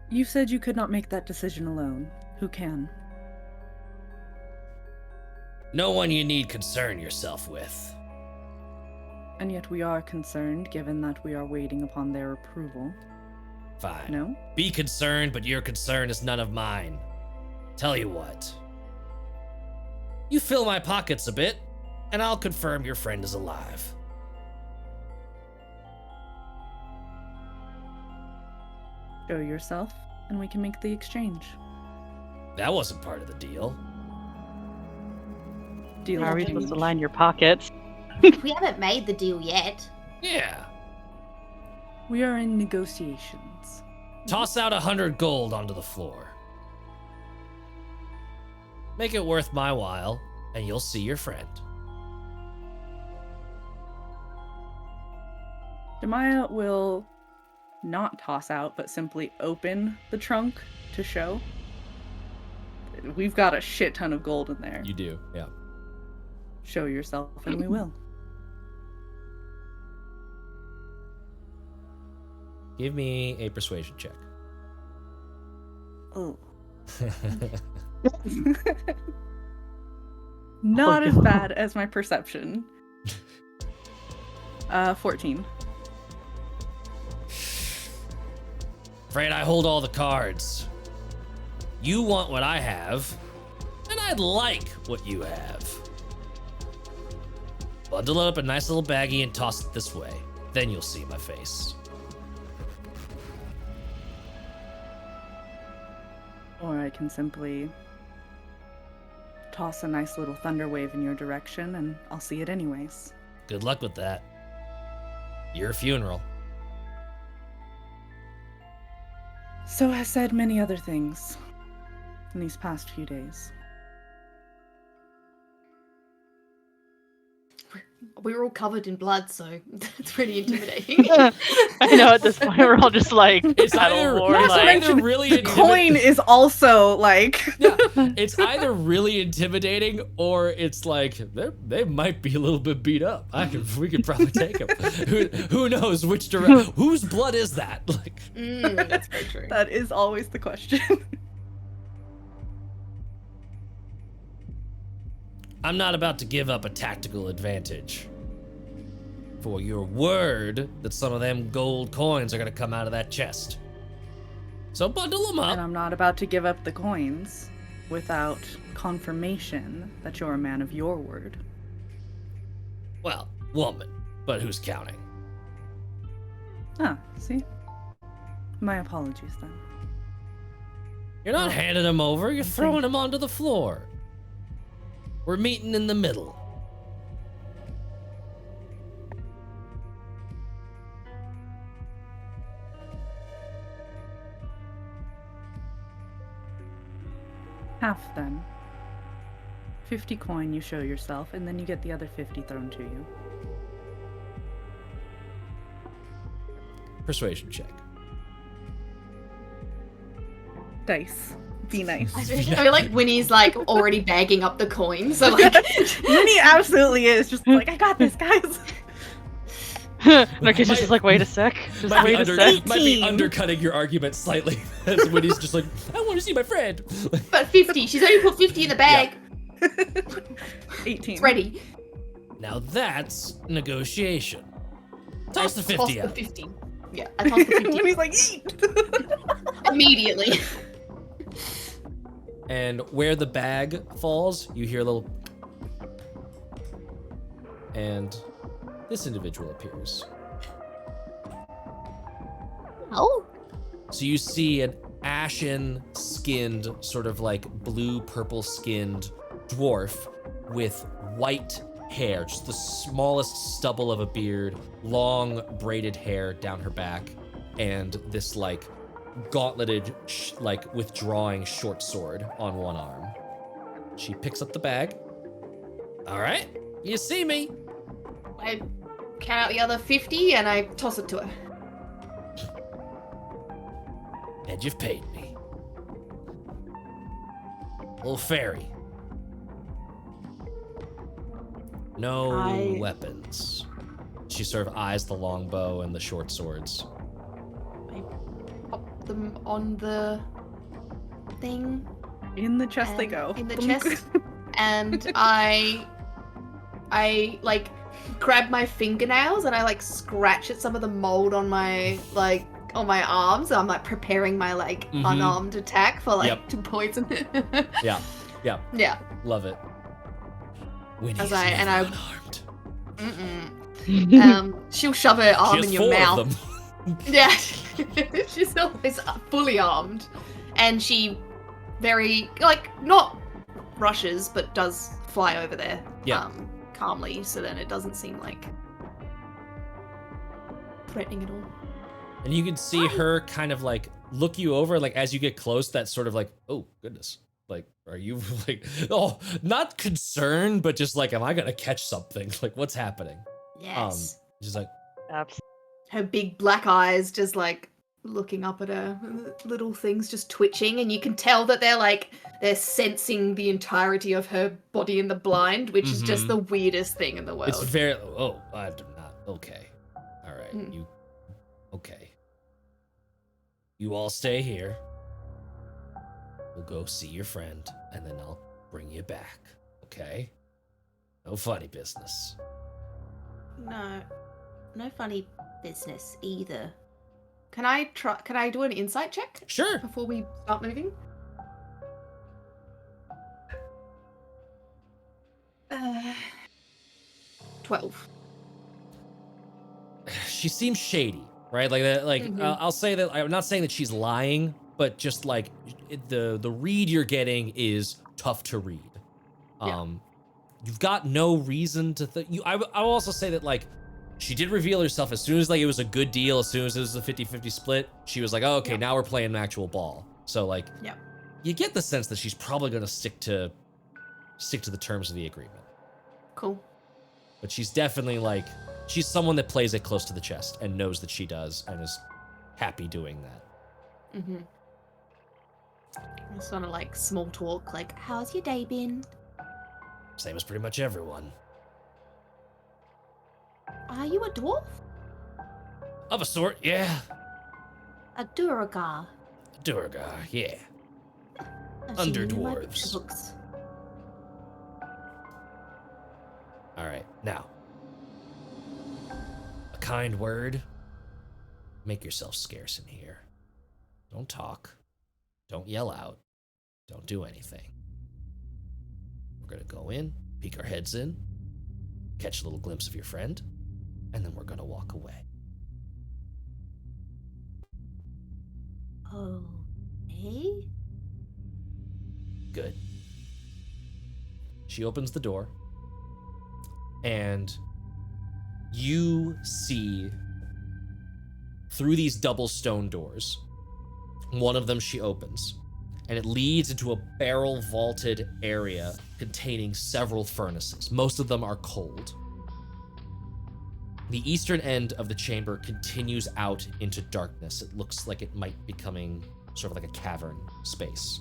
You said you could not make that decision alone. Who can? No one you need concern yourself with. And yet we are concerned, given that we are waiting upon their approval. Fine. No? Be concerned, but your concern is none of mine. Tell you what. You fill my pockets a bit, and I'll confirm your friend is alive. Show yourself, and we can make the exchange. That wasn't part of the deal. Deal How are we exchange. supposed to line your pockets? We haven't made the deal yet. Yeah. We are in negotiations. Toss out 100 gold onto the floor. Make it worth my while, and you'll see your friend. Demaya will not toss out, but simply open the trunk to show. We've got a shit ton of gold in there. You do, yeah. Show yourself, and we will. Give me a persuasion check. Oh. Not as bad as my perception. 14. Afraid I hold all the cards. You want what I have, and I'd like what you have. Bundle it up in a nice little baggie and toss it this way. Then you'll see my face. Or I can simply toss a nice little thunder wave in your direction, and I'll see it anyways. Good luck with that. Your funeral. So has said many other things in these past few days. We were all covered in blood, so that's pretty intimidating. I know at this point we're all just like, It's battle either, war, it's like, either really The coin is also like Yeah, it's either really intimidating or it's like they might be a little bit beat up. We could probably take them. Who knows which direction? Whose blood is that? Like, That's very true. that is always the question. I'm not about to give up a tactical advantage for your word that some of them gold coins are gonna come out of that chest. So bundle them And up. I'm not about to give up the coins without confirmation that you're a man of your word. Well, woman, but who's counting? Ah, see? My apologies then. You're not handing them over, you're throwing them onto the floor. We're meeting in the middle. Half then. 50 coin you show yourself, and then you get the other 50 thrown to you. Persuasion check. Dice. Be nice. I feel like Winnie's like already bagging up the coins, so like Winnie absolutely is just like, I got this, guys. Narkissa's just like, wait a sec. Just Might be, wait a sec. might be 18. undercutting your argument slightly. As Winnie's just like, I want to see my friend. but 50. She's only put 50 in the bag. 18. It's ready. Now that's negotiation. Toss the 50 out. 50. Yeah, I tossed the 50. Winnie's like, eat! Immediately. And where the bag falls, you hear a little... And this individual appears. Oh. So you see an ashen-skinned, sort of like blue-purple-skinned dwarf with white hair, just the smallest stubble of a beard, long braided hair down her back, and this like gauntleted, like withdrawing short sword on one arm. She picks up the bag. All right, you see me. I count out the other 50 and I toss it to her. And you've paid me. Little fairy. No weapons. She sort of eyes the longbow and the short swords. I pop them on the thing. In the chest they go. In the chest. And I like grab my fingernails and I like scratch at some of the mold on my on my arms. So I'm like preparing my like unarmed attack for like to poison it. Yeah. Yeah. Love it. Winnie's unarmed. She'll shove her arm in your mouth. Of them. Yeah. She's always fully armed. And she very, like, not rushes, but does fly over there calmly, so then it doesn't seem like threatening at all. And you can see her kind of like look you over, like as you get close, that sort of like, oh goodness. Like, are you like, oh, not concerned, but just like, am I gonna catch something? Like, what's happening? Yes. She's like, her big black eyes just like looking up at her, little things just twitching, and you can tell that they're sensing the entirety of her body in the blind, which is just the weirdest thing in the world. It's very, I do not, okay. All right, okay. You all stay here. We'll go see your friend, and then I'll bring you back, okay? No funny business. No funny business either. Can I do an insight check? Sure. Before we start moving? 12. She seems shady, right? Like that. Like I'll say that. I'm not saying that she's lying, but just like the read you're getting is tough to read. You've got no reason to think. I'll also say that like she did reveal herself as soon as like it was a good deal. As soon as it was a 50-50 split, she was like, oh, okay, now we're playing an actual ball. So like, you get the sense that she's probably gonna stick to the terms of the agreement. Cool. But she's definitely like, she's someone that plays it close to the chest and knows that she does and is happy doing that. Sort of like small talk, like, how's your day been? Same as pretty much everyone. Are you a dwarf? Of a sort, yeah. A duergar. Duergar, yeah. Under dwarves. Alright, now. A kind word. Make yourself scarce in here. Don't talk. Don't yell out. Don't do anything. We're gonna go in, peek our heads in, catch a little glimpse of your friend, and then we're gonna walk away. Okay. Good. She opens the door, and you see through these double stone doors. One of them she opens, and it leads into a barrel vaulted area containing several furnaces. Most of them are cold. The eastern end of the chamber continues out into darkness. It looks like it might be becoming sort of like a cavern space.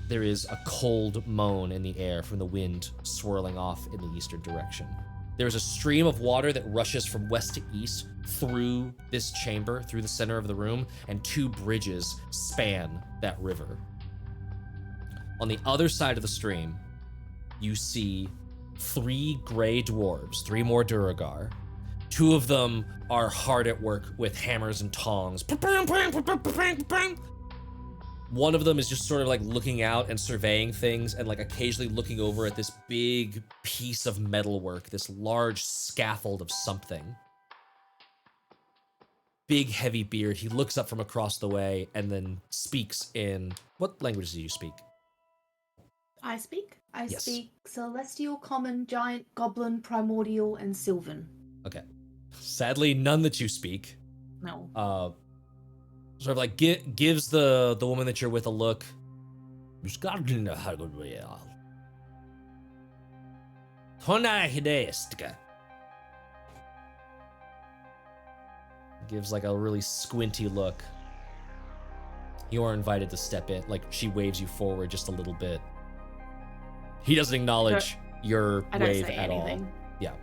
There is a cold moan in the air from the wind swirling off in the eastern direction. There is a stream of water that rushes from west to east through this chamber, through the center of the room, and two bridges span that river. On the other side of the stream, you see 3 gray dwarves, 3 more duergar. 2 of them are hard at work with hammers and tongs. One of them is just sort of like looking out and surveying things and like occasionally looking over at this big piece of metalwork, this large scaffold of something. Big heavy beard. He looks up from across the way and then speaks in, what language do you speak? I speak? I Yes. speak Celestial, Common, Giant, Goblin, Primordial, and Sylvan. Okay. Sadly, none that you speak. No. Sort of like gives the woman that you're with a look. Gives like a really squinty look. You are invited to step in. Like she waves you forward just a little bit. He doesn't acknowledge your wave at all. Yeah.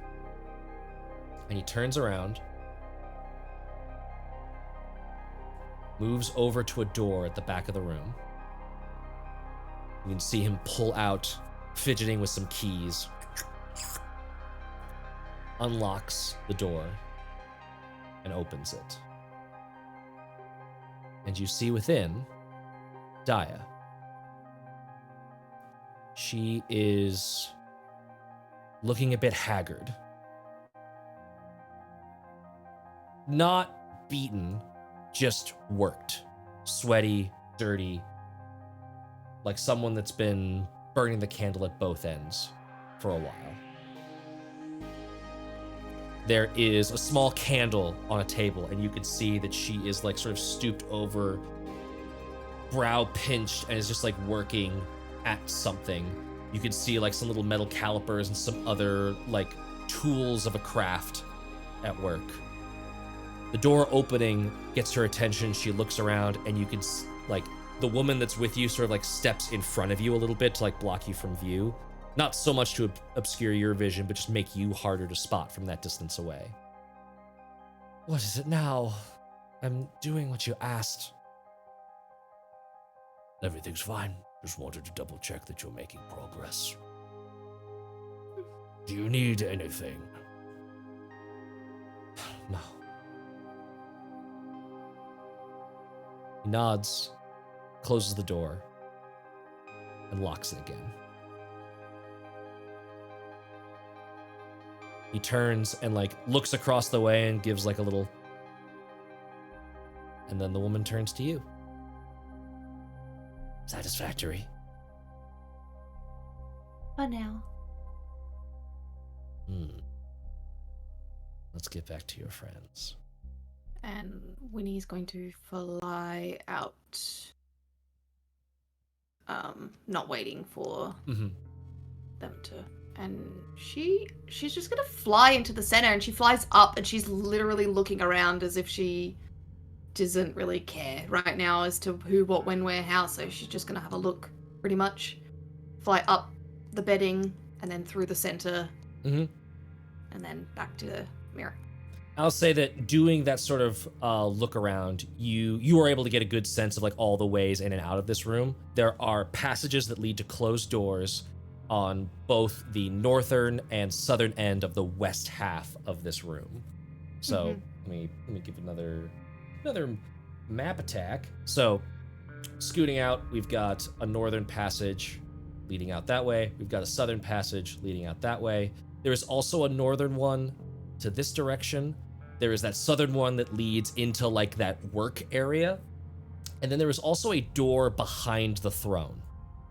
And he turns around, moves over to a door at the back of the room. You can see him pull out, fidgeting with some keys, unlocks the door, and opens it. And you see within Daja. She is looking a bit haggard. Not beaten, just worked. Sweaty, dirty, like someone that's been burning the candle at both ends for a while. There is a small candle on a table, and you can see that she is like sort of stooped over, brow pinched, and is just like working at something. You can see like some little metal calipers and some other like tools of a craft at work. The door opening gets her attention. She looks around, and you can like the woman that's with you sort of like steps in front of you a little bit to like block you from view. Not so much to obscure your vision, but just make you harder to spot from that distance away. What is it now? I'm doing what you asked. Everything's fine. Just wanted to double check that you're making progress. Do you need anything? No. He nods, closes the door, and locks it again. He turns and like looks across the way and gives like a little, and then the woman turns to you. Satisfactory. For now. Let's get back to your friends. And Winnie's going to fly out. Not waiting for them to. And she's just gonna fly into the center, and she flies up, and she's literally looking around as if she doesn't really care right now as to who, what, when, where, how. So she's just gonna have a look, pretty much. Fly up the bedding, and then through the center, and then back to the mirror. I'll say that doing that sort of look around, you are able to get a good sense of like all the ways in and out of this room. There are passages that lead to closed doors on both the northern and southern end of the west half of this room. So let me give another map attack. So scooting out, we've got a northern passage leading out that way. We've got a southern passage leading out that way. There is also a northern one to this direction. There is that southern one that leads into like that work area. And then there is also a door behind the throne.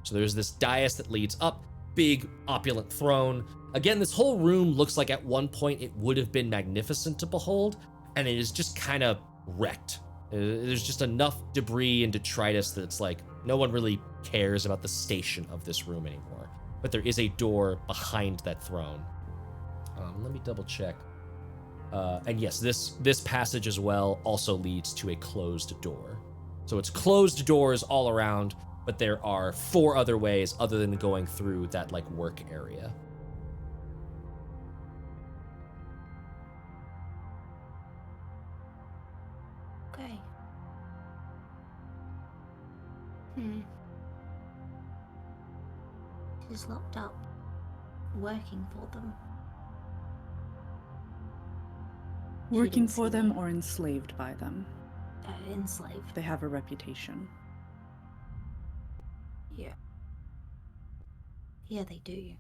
So there's this dais that leads up, big opulent throne. Again, this whole room looks like at one point it would have been magnificent to behold, and it is just kind of wrecked. There's just enough debris and detritus that it's like no one really cares about the station of this room anymore. But there is a door behind that throne. Let me double check. And yes, this passage as well also leads to a closed door. So it's closed doors all around, but there are 4 other ways other than going through that like work area. Okay. She's locked up. working for them. Working didn't for see them me. or enslaved by them. Enslaved. They have a reputation. Yeah. Yeah, they do.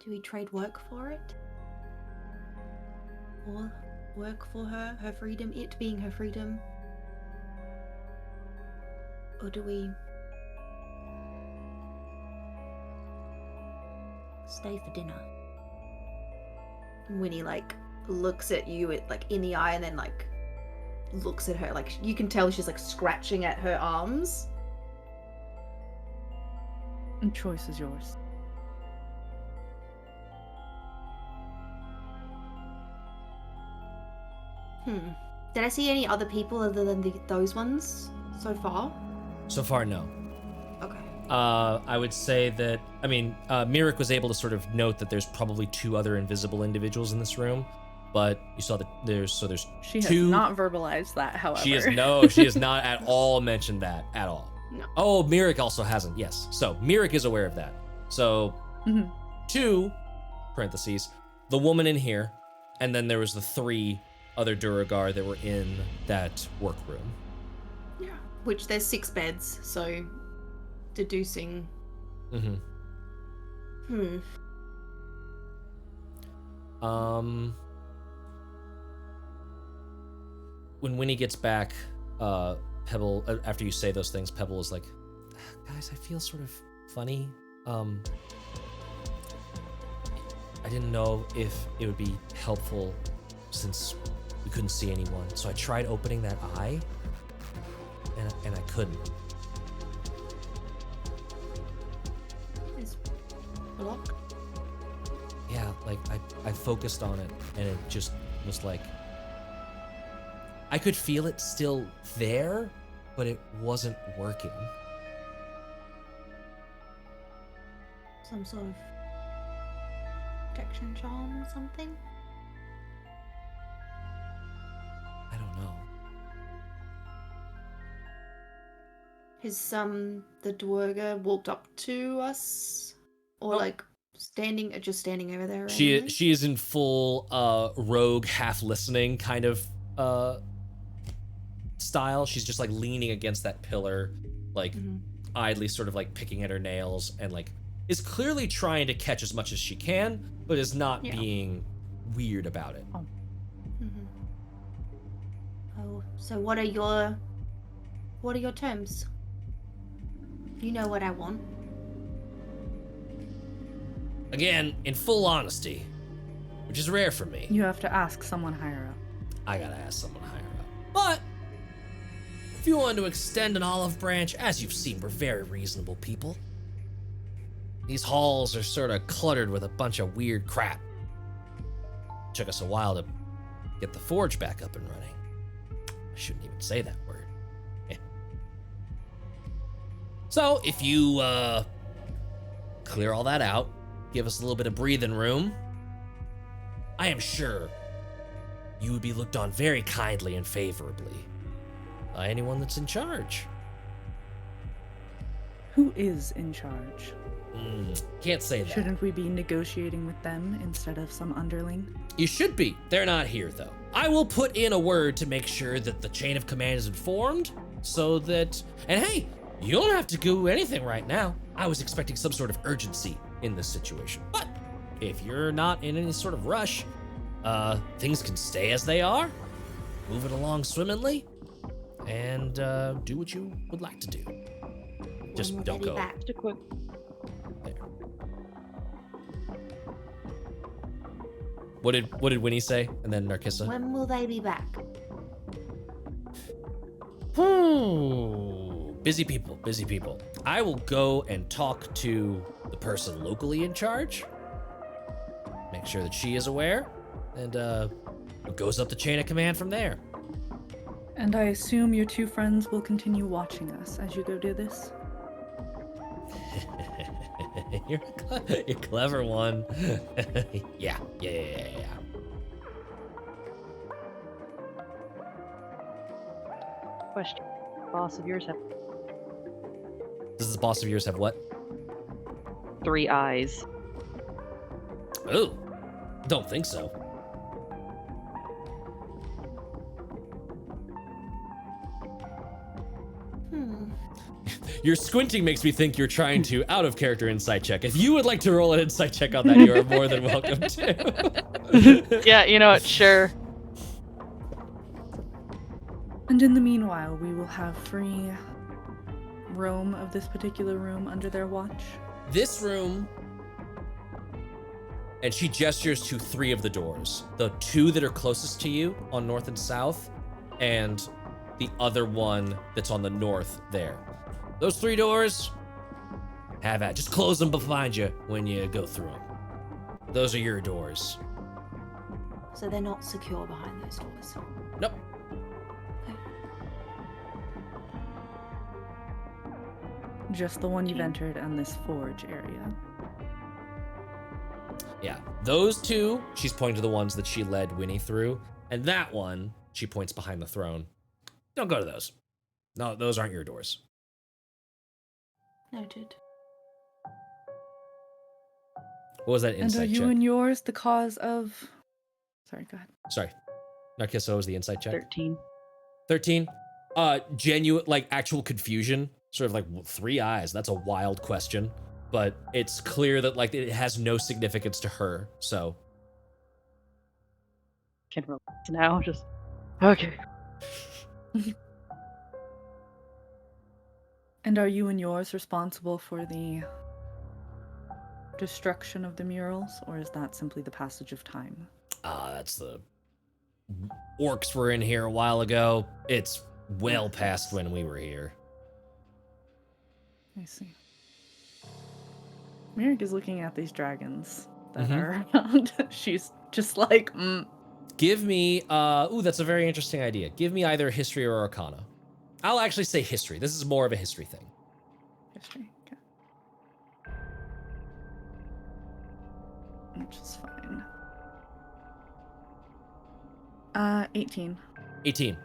Do we trade work for it? Or work for her freedom, it being her freedom? Or do we stay for dinner? And Winnie looks at you in the eye and then looks at her, you can tell she's scratching at her arms. The choice is yours. Did I see any other people other than those ones so far? So far, no. Okay. I would say that, Mirik was able to sort of note that there's probably 2 other invisible individuals in this room, but you saw that there's She has 2. not verbalized that, however. She has not at all mentioned that at all. No. Oh, Mirik also hasn't, yes. So Mirik is aware of that. So 2, parentheses, the woman in here, and then there was the 3 other duergar that were in that workroom. Yeah. Which there's 6 beds, so deducing. When Winnie gets back, Pebble, after you say those things, Pebble is like, guys, I feel sort of funny. I didn't know if it would be helpful since we couldn't see anyone. So I tried opening that eye, and I couldn't. It's blocked. Yeah, I focused on it, and it just was I could feel it still there, but it wasn't working. Some sort of protection charm or something? I don't know. Has the duergar walked up to us? Or just standing over there? She is in full rogue, half listening kind of style. She's just leaning against that pillar, idly sort of picking at her nails, and is clearly trying to catch as much as she can, but is not being weird about it. Oh, so what are your terms? You know what I want. Again, in full honesty, which is rare for me. You have to ask someone higher up. I gotta ask someone higher up. But if you want to extend an olive branch, as you've seen, we're very reasonable people. These halls are sort of cluttered with a bunch of weird crap. Took us a while to get the forge back up and running. I shouldn't even say that word. So if you clear all that out, give us a little bit of breathing room, I am sure you would be looked on very kindly and favorably by anyone that's in charge. Who is in charge? Can't say that. Shouldn't we be negotiating with them instead of some underling? You should be. They're not here, though. I will put in a word to make sure that the chain of command is informed, so that... And hey, you don't have to do anything right now. I was expecting some sort of urgency in this situation. But if you're not in any sort of rush, things can stay as they are, move it along swimmingly, and do what you would like to do. Just don't go. Just a quick. There. What did Winnie say? And then Narkissa? When will they be back? Busy people, busy people. I will go and talk to the person locally in charge, make sure that she is aware, and it goes up the chain of command from there. And I assume your 2 friends will continue watching us as you go do this? You're a clever one. Yeah. Question. Boss of yours have Does the boss of yours have what? 3 eyes. Oh, don't think so. Your squinting makes me think you're trying to out-of-character insight check. If you would like to roll an insight check on that, you are more than welcome to. Yeah, you know what? Sure. And in the meanwhile, we will have free roam of this particular room under their watch. This room, and she gestures to 3 of the doors. The 2 that are closest to you on north and south, and the other one that's on the north there. Those 3 doors, have at. Just close them behind you when you go through them. Those are your doors. So they're not secure behind those doors. Nope. Just the one you've entered and this forge area. Yeah, those 2, she's pointing to the ones that she led Winnie through, and that one, she points behind the throne. Don't go to those. No, those aren't your doors. Noted. What was that And insight are you check? and yours the cause of... Sorry, go ahead. Sorry. Narkissa, what was the insight check? 13. 13? Genuine, like, actual confusion. Sort of like 3 eyes. That's a wild question. But it's clear that, like, it has no significance to her, so. Can relax now, just... Okay. And are you and yours responsible for the destruction of the murals, or is that simply the passage of time? That's the orcs were in here a while ago. It's well past when we were here. I see. Merrick is looking at these dragons that Mhm. are around. She's just like, Give me, ooh, that's a very interesting idea. Give me either history or arcana. I'll actually say history. This is more of a history thing. history. Okay. Which is fine. 18. 18.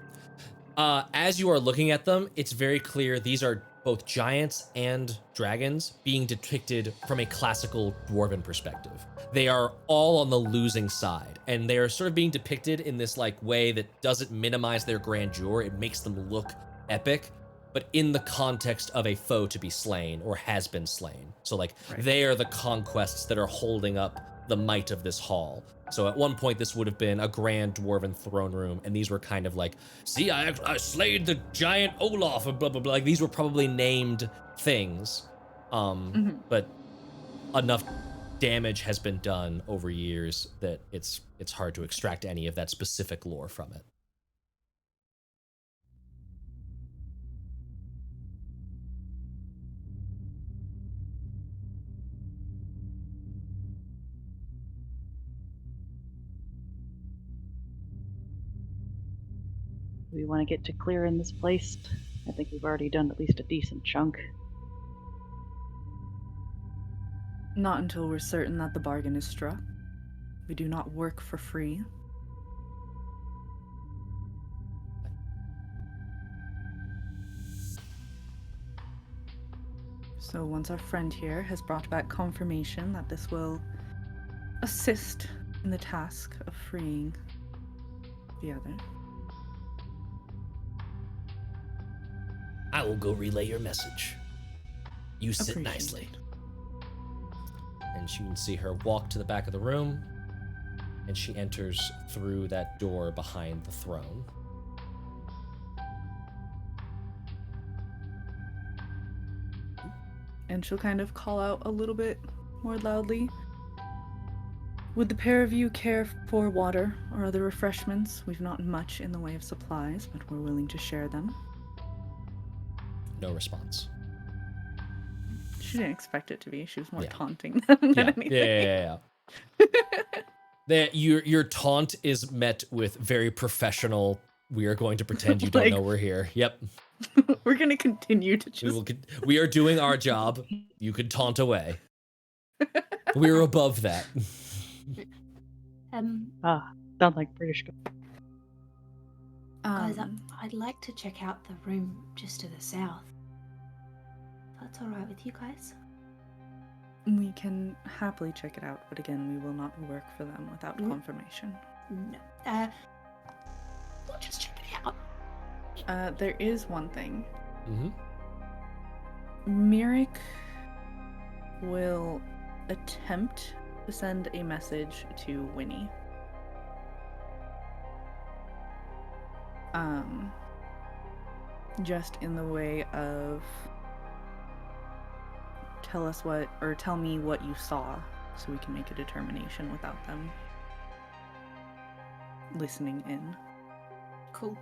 As you are looking at them, it's very clear these are both giants and dragons being depicted from a classical dwarven perspective. They are all on the losing side, and they are sort of being depicted in this like way that doesn't minimize their grandeur. It makes them look epic, but in the context of a foe to be slain or has been slain. So like they are the conquests that are holding up the might of this hall. So at one point this would have been a grand dwarven throne room, and these were kind of like, see, I slayed the giant Olaf, and blah, blah, blah. Like these were probably named things, but enough damage has been done over years that it's hard to extract any of that specific lore from it. We want to get to clearing this place. I think we've already done at least a decent chunk. Not until we're certain that the bargain is struck. We do not work for free. So once our friend here has brought back confirmation that this will assist in the task of freeing the other, I will go relay your message. You sit Appreciate nicely. it. And you can see her walk to the back of the room, and she enters through that door behind the throne. And she'll kind of call out a little bit more loudly. Would the pair of you care for water or other refreshments? We've not much in the way of supplies, but we're willing to share them. No response. She didn't expect it to be. She was more Yeah. taunting them than Yeah, anything. yeah. Your taunt is met with very professional. We are going to pretend you don't Like- know we're here. Yep. We're gonna continue to just. We are doing our job. You could taunt away. We're above that. Sound like British. Guys, I'd like to check out the room just to the south. That's alright with you guys? We can happily check it out, but again, we will not work for them without confirmation. No. We'll just check it out. There is one thing. Mm-hmm. Myrick will attempt to send a message to Winny. Just in the way of tell me what you saw so we can make a determination without them listening in. Cool.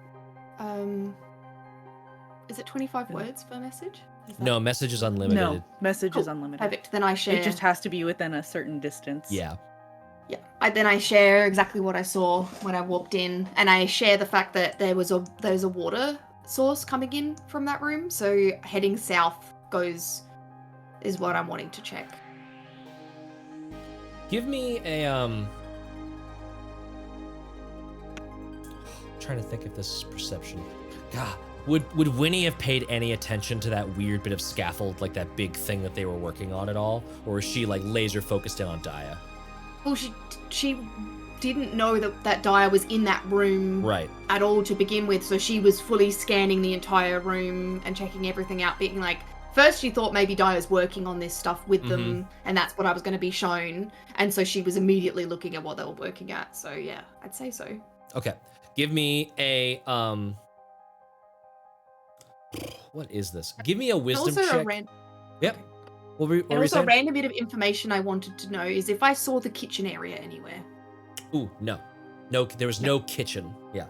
Is it 25 words per message? No, message is unlimited. No, message is Cool. unlimited. Perfect. Then I share. It just has to be within a certain distance. Yeah. Yeah. Then I share exactly what I saw when I walked in, and I share the fact that there's a water source coming in from that room. So heading south is what I'm wanting to check. Give me a trying to think if this is perception. God, would Winnie have paid any attention to that weird bit of scaffold, like that big thing that they were working on at all, or is she like laser focused in on Daja? Well, she didn't know that Daja was in that room Right. at all to begin with, so she was fully scanning the entire room and checking everything out, being like, first she thought maybe Daja's working on this stuff with them, and that's what I was going to be shown, and so she was immediately looking at what they were working at, so yeah, I'd say so. Okay. Give me a what is this? Give me a wisdom Also check. Yep. What were And you also, a saying? random bit of information I wanted to know is if I saw the kitchen area anywhere. Ooh, no. No, there was no kitchen. Yeah.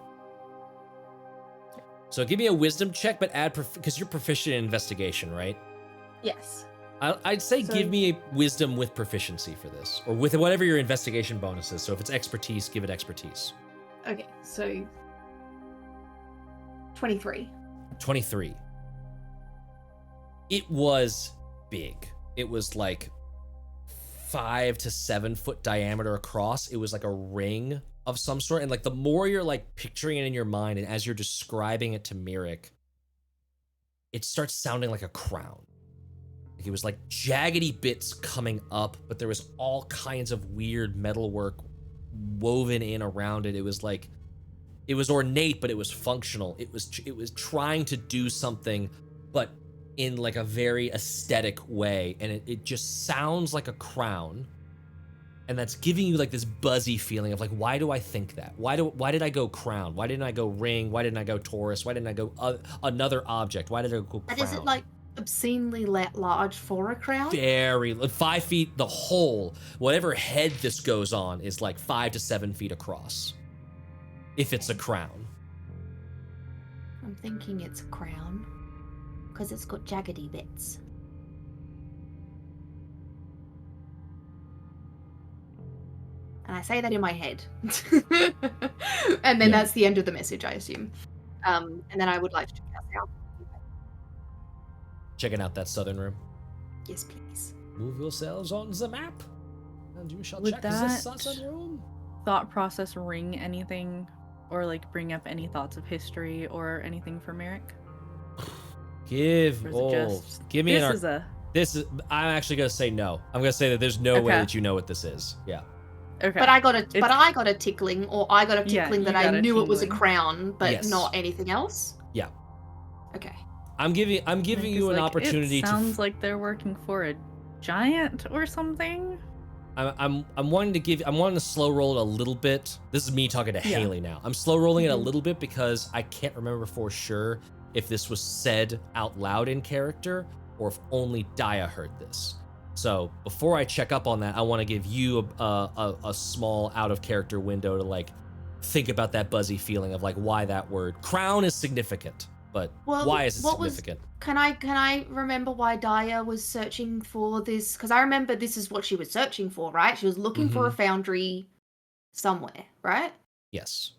So give me a wisdom check, but add, because you're proficient in investigation, right? Yes. I'd say So- give me a wisdom with proficiency for this, or with whatever your investigation bonus is. So if it's expertise, give it expertise. Okay, so 23. 23. It was big. It was like 5 to 7 foot diameter across. It was like a ring of some sort. And like the more you're like picturing it in your mind and as you're describing it to Myrick, it starts sounding like a crown. Like it was like jaggedy bits coming up, but there was all kinds of weird metalwork woven in around it. It was like, it was ornate, but it was functional. It was trying to do something, but in like a very aesthetic way. And it just sounds like a crown. And that's giving you like this buzzy feeling of like, why do I think that? Why did I go crown? Why didn't I go ring? Why didn't I go Taurus? Why didn't I go another object? Why did I go crown? And is it like obscenely large for a crown? Very 5 feet, the whole, whatever head this goes on is like 5 to 7 feet across. If it's a crown. I'm thinking it's a crown because it's got jaggedy bits. And I say that in my head. And then that's the end of the message, I assume. And then I would like to check out south. Checking out that southern room. Yes, please. Move yourselves on the map, and you shall Would check the that- southern room. Thought process ring anything, or like bring up any thoughts of history or anything for Myrick? Give Or is it just give me an this is I'm actually gonna say no. I'm gonna say that there's no way Okay. that you know what this is. Yeah. okay. But I got a tickling, or I got a Yeah, tickling you that got I a knew it was a tingling. crown, but Yes. not anything else. Yeah. Okay. I'm giving Myrick you is an like, opportunity it sounds like they're working for a giant or something. I'm wanting to slow roll it a little bit. This is me talking to Yeah. Haley now. I'm slow rolling it a Mhm. little bit because I can't remember for sure if this was said out loud in character or if only Daja heard this. So before I check up on that, I want to give you a small out of character window to like think about that buzzy feeling of like why that word crown is significant, but Well, why is it what was- significant? Can I remember why Daja was searching for this? Because I remember this is what she was searching for, right? She was looking for a foundry somewhere, right? Yes.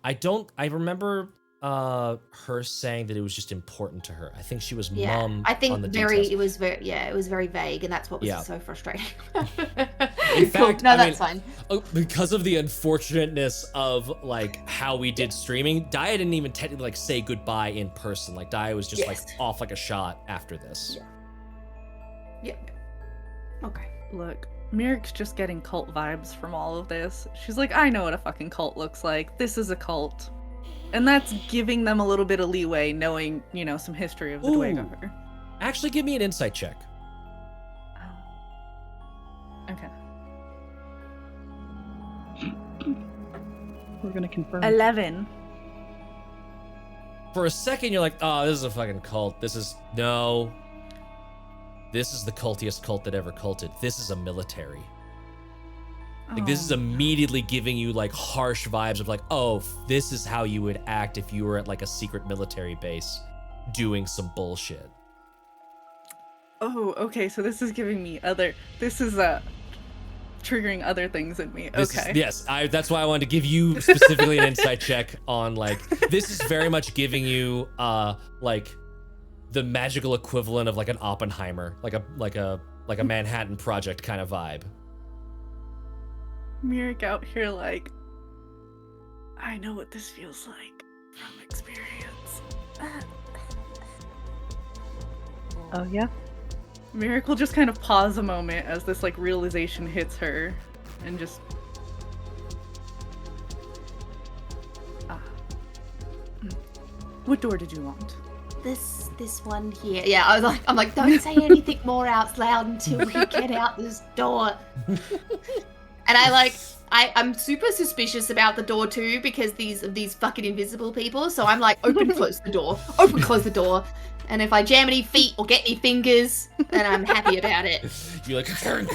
I remember her saying that it was just important to her. I think she was Yeah, mum I think on the details. it was very vague, and that's what was Yeah. so frustrating. In fact, no, I that's mean, fine. because of the unfortunateness of like how we did streaming, Daja didn't even technically like say goodbye in person. Like Daja was just like Yes. off like a shot after this. Yeah. Okay. Look, Mirik's just getting cult vibes from all of this. She's like, I know what a fucking cult looks like. This is a cult. And that's giving them a little bit of leeway, knowing, you know, some history of the Ooh. duergar. Actually, give me an insight check. Okay. We're gonna confirm. 11. For a second, you're like, oh, this is a fucking cult. This is the cultiest cult that ever culted. This is a military. Like, this is Oh. immediately giving you like harsh vibes of like, oh, this is how you would act if you were at like a secret military base doing some bullshit. Oh, okay, so this is giving me triggering other things in me. This Okay. is, yes, that's why I wanted to give you specifically an insight check on like, this is very much giving you like the magical equivalent of like an Oppenheimer, like a Manhattan Project kind of vibe. Mirik out here like, I know what this feels like from experience. Oh yeah. Mirik will just kind of pause a moment as this like realization hits her and just What door did you want? This one here. Yeah, I'm like, don't say anything more out loud until we get out this door. And I'm super suspicious about the door too, because these fucking invisible people. So I'm like, open, close the door. Open, close the door. And if I jam any feet or get any fingers, then I'm happy about it. You're like, ka-kink,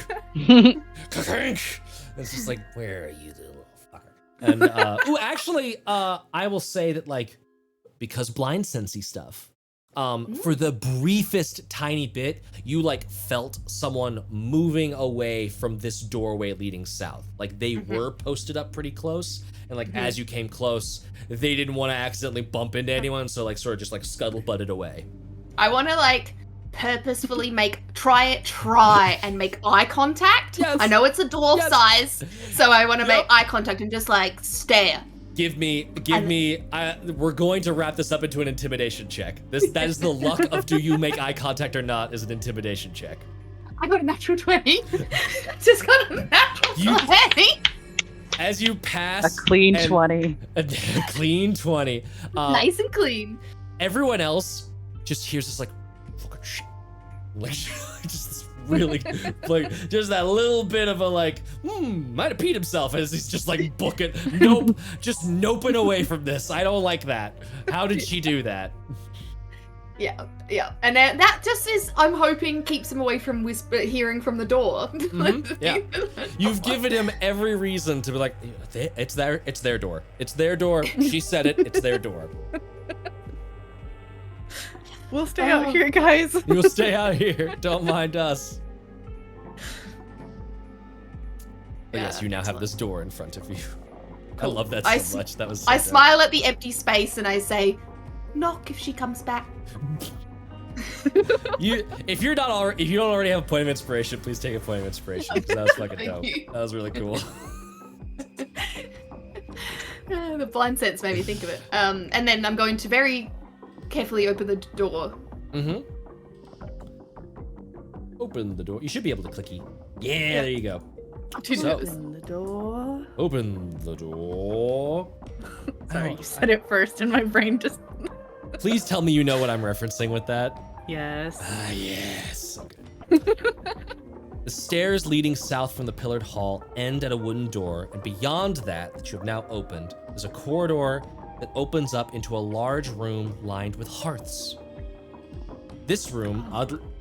ka-kink. It's just like, where are you, little fucker? And actually, I will say that like, because blind sensey stuff, for the briefest tiny bit, you like felt someone moving away from this doorway leading south. Like they were posted up pretty close, and like as you came close, they didn't want to accidentally bump into anyone, so like sort of just like scuttle-butted away. I want to like purposefully try and make eye contact. Yes. I know it's a dwarf Yes. size, so I want to Yep. make eye contact and just like stare. Give me. We're going to wrap this up into an intimidation check. That is the luck of do you make eye contact or not is an intimidation check. I got a natural 20. Just got a natural 20. As you pass A clean and- 20. a clean 20. Nice and clean. Everyone else just hears this like fucking shit. Like just this really like just that little bit of a like, might have peed himself as he's just like booking. Nope, just noping away from this. I don't like that. How did she do that? Yeah. And that just is, I'm hoping, keeps him away from hearing from the door. Yeah. You've given him every reason to be like, it's their door. It's their door. She said it, it's their door. We'll stay out here, guys. You'll stay out here. Don't mind us. But yes, you now have this door in front of you. Cool. I love that so much. That was so I dope. smile at the empty space and I say, knock if she comes back. If you don't already have a point of inspiration, please take a point of inspiration because that was fucking Thank dope. you. That was really cool. The blind sense made me think of it. And then I'm going to very carefully open the door. Mm-hmm. Open the door. You should be able to clicky. Yeah, there you go. So- Open the door. Open the door. Sorry, Oh, you said it first, and my brain just. Please tell me you know what I'm referencing with that. Yes. Ah, yes. Okay. The stairs leading south from the pillared hall end at a wooden door, and beyond that you have now opened, is a corridor that opens up into a large room lined with hearths. This room,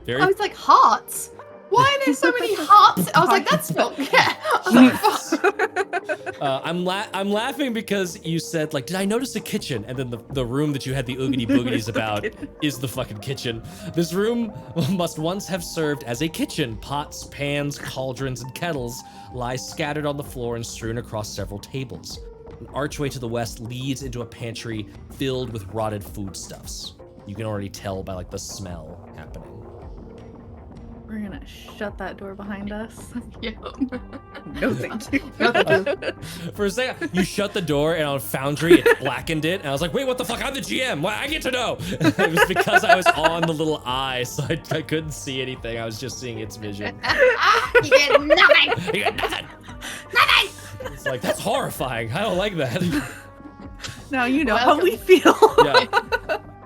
very I was like, hearts? Why are there so many hearts? I was like, that's not. Yeah. I was like, I'm laughing because you said like, did I notice a kitchen? And then the room that you had the oogity boogities about is the fucking kitchen. This room must once have served as a kitchen. Pots, pans, cauldrons, and kettles lie scattered on the floor and strewn across several tables. An archway to the west leads into a pantry filled with rotted foodstuffs. You can already tell by like the smell happening. We're gonna shut that door behind us. Yeah. No thank you. No, thank you. For a second, you shut the door, and on Foundry, it blackened it, and I was like, wait, what the fuck? I'm the GM. Why? I get to know. It was because I was on the little eye, so I couldn't see anything. I was just seeing its vision. You get nothing. You got nothing. Nothing. It's like, that's horrifying. I don't like that. Now you know Welcome. how we feel.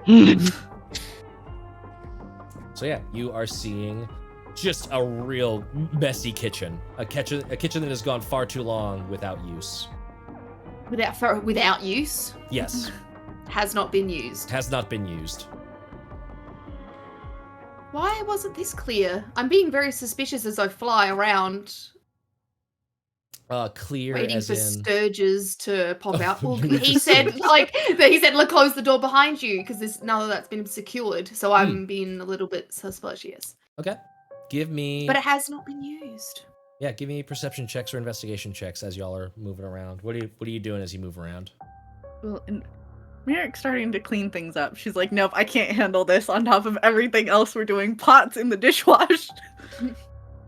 Yeah. So yeah, you are seeing just a real messy kitchen. A kitchen that has gone far too long without use. Without use. Yes, Has not been used. has not been used. Why wasn't this clear? I'm being very suspicious as I fly around, Clear waiting as for in... Sturges to pop Oh, out. Well, you he said like close the door behind you because none of that's been secured. So I'm being a little bit suspicious. Okay. Give me... But it has not been used. Yeah, give me perception checks or investigation checks as y'all are moving around. What are you doing as you move around? Well, and Merrick's starting to clean things up. She's like, nope, I can't handle this on top of everything else we're doing. Pots in the dishwash.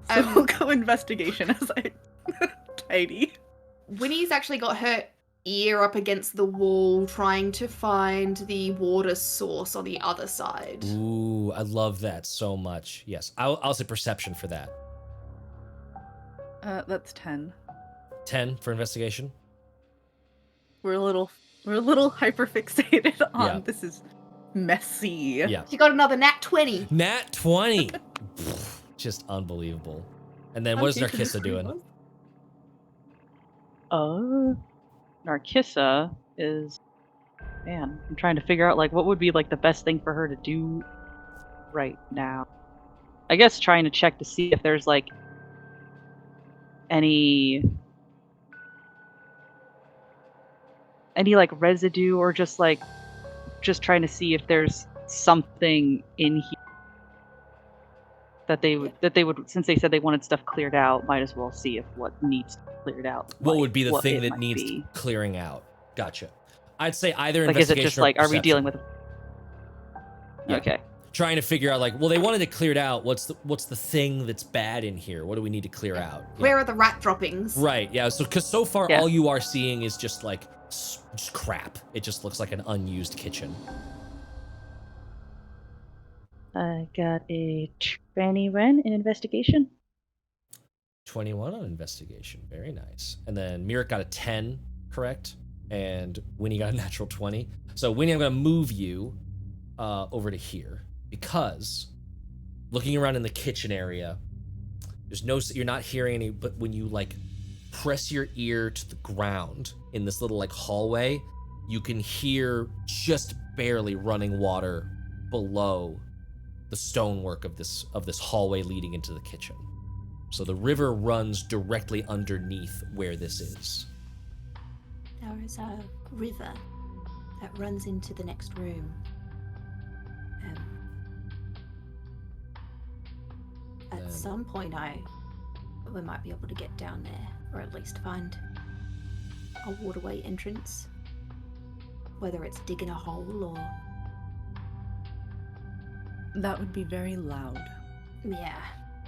So we'll go investigation as I tidy. Winnie's actually got her ear up against the wall trying to find the water source on the other side. Ooh, I love that so much. Yes, I'll say perception for that. That's 10. 10 for investigation. We're a little hyper fixated on Yeah. this is messy. Yeah. She got another nat 20. Nat 20. Just unbelievable. And then what is Narkissa doing? Narkissa is, man, I'm trying to figure out like what would be like the best thing for her to do right now. I guess trying to check to see if there's like any like residue or just trying to see if there's something in here that they would since they said they wanted stuff cleared out, might as well see if what needs cleared out. What like, would be the what thing it that might needs be. clearing out? Gotcha. I'd say either Like, is investigation it just or like, are we perception. dealing with? Yeah. Okay. Trying to figure out like, well, they wanted it cleared out. What's the thing that's bad in here? What do we need to clear out? Yeah. Where are the rat droppings? Right. Yeah. So because so far Yeah. all you are seeing is just like just crap. It just looks like an unused kitchen. I got a 21 in investigation. 21 on investigation. Very nice. And then Mirek got a 10, correct? And Winnie got a natural 20. So Winnie, I'm going to move you over to here because looking around in the kitchen area, you're not hearing any, but when you like press your ear to the ground in this little like hallway, you can hear just barely running water below the stonework of this hallway leading into the kitchen. So the river runs directly underneath where this is. There is a river that runs into the next room. At some point, we might be able to get down there, or at least find a waterway entrance. Whether it's digging a hole or... That would be very loud Yeah.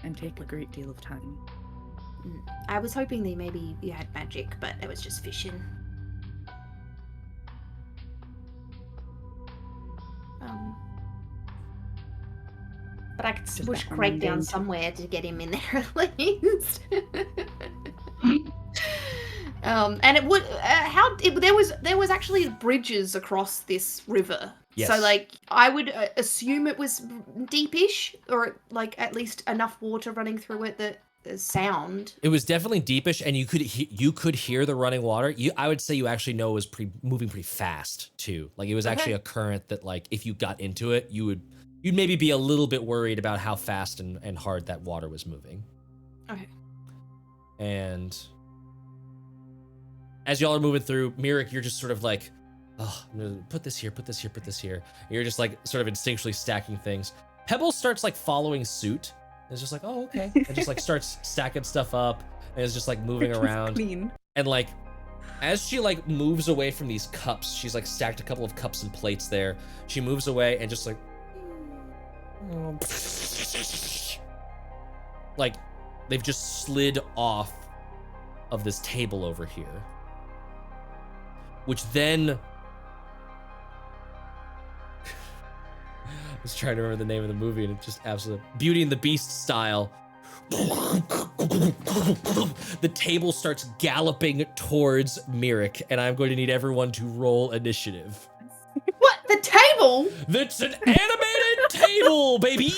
and take a great deal of time. I was hoping they maybe you had magic, but it was just fishing. But I could Just smush that Craig down mundane somewhere to get him in there at least. And it would there was actually bridges across this river. Yes. So like I would assume it was deepish, or like at least enough water running through it that there's sound. It was definitely deepish, and you could hear the running water. I would say you actually know it was moving pretty fast too. Like it was actually a current that like if you got into it, you'd maybe be a little bit worried about how fast and hard that water was moving. Okay. And as y'all are moving through, Mirek, you're just sort of like, oh, I'm gonna put this here, put this here, put this here. And you're just like sort of instinctually stacking things. Pebble starts like following suit. And it's just like, oh, okay. And just like starts stacking stuff up and is just like moving around. Clean. And like as she like moves away from these cups, she's like stacked a couple of cups and plates there. She moves away and just like they've just slid off of this table over here, which then I was trying to remember the name of the movie and it just absolutely Beauty and the Beast style. The table starts galloping towards Mirik, and I'm going to need everyone to roll initiative. What? The table? That's an animated table, baby!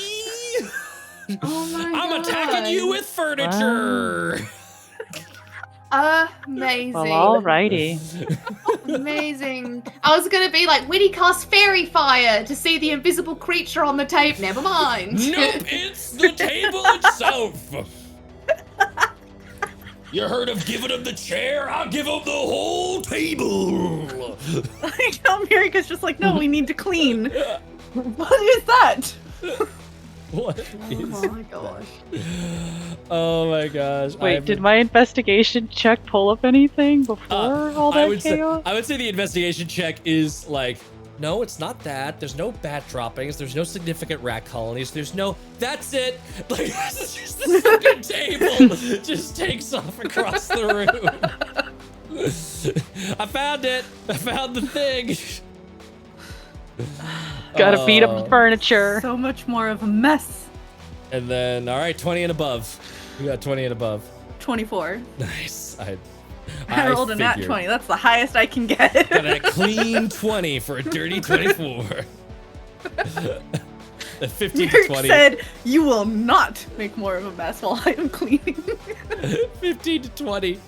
Oh my I'm god. attacking you with furniture! Amazing. Well, alrighty. Amazing. I was gonna be like, Winnie cast fairy fire to see the invisible creature on the tape. Never mind. Nope, it's the table itself! You heard of giving him the chair? I'll give him the whole table! I know Mirika's just like, no, we need to clean. What is that? What Oh is my gosh. Oh my gosh. Wait, did my investigation check pull up anything before all that chaos? I would say the investigation check is like, no, it's not that. There's no bat droppings. There's no significant rat colonies. There's no, that's it. Like, it's just the fucking table just takes off across the room. I found it. I found the thing. Gotta beat up the furniture. So much more of a mess. And then, all right, 20 and above. We got 20 and above. 24. Nice. I rolled a nat figured. 20. That's the highest I can get. Got a clean 20 for a dirty 24. The 15 to Mirk 20. said, you will not make more of a mess while I am cleaning. 15 to 20.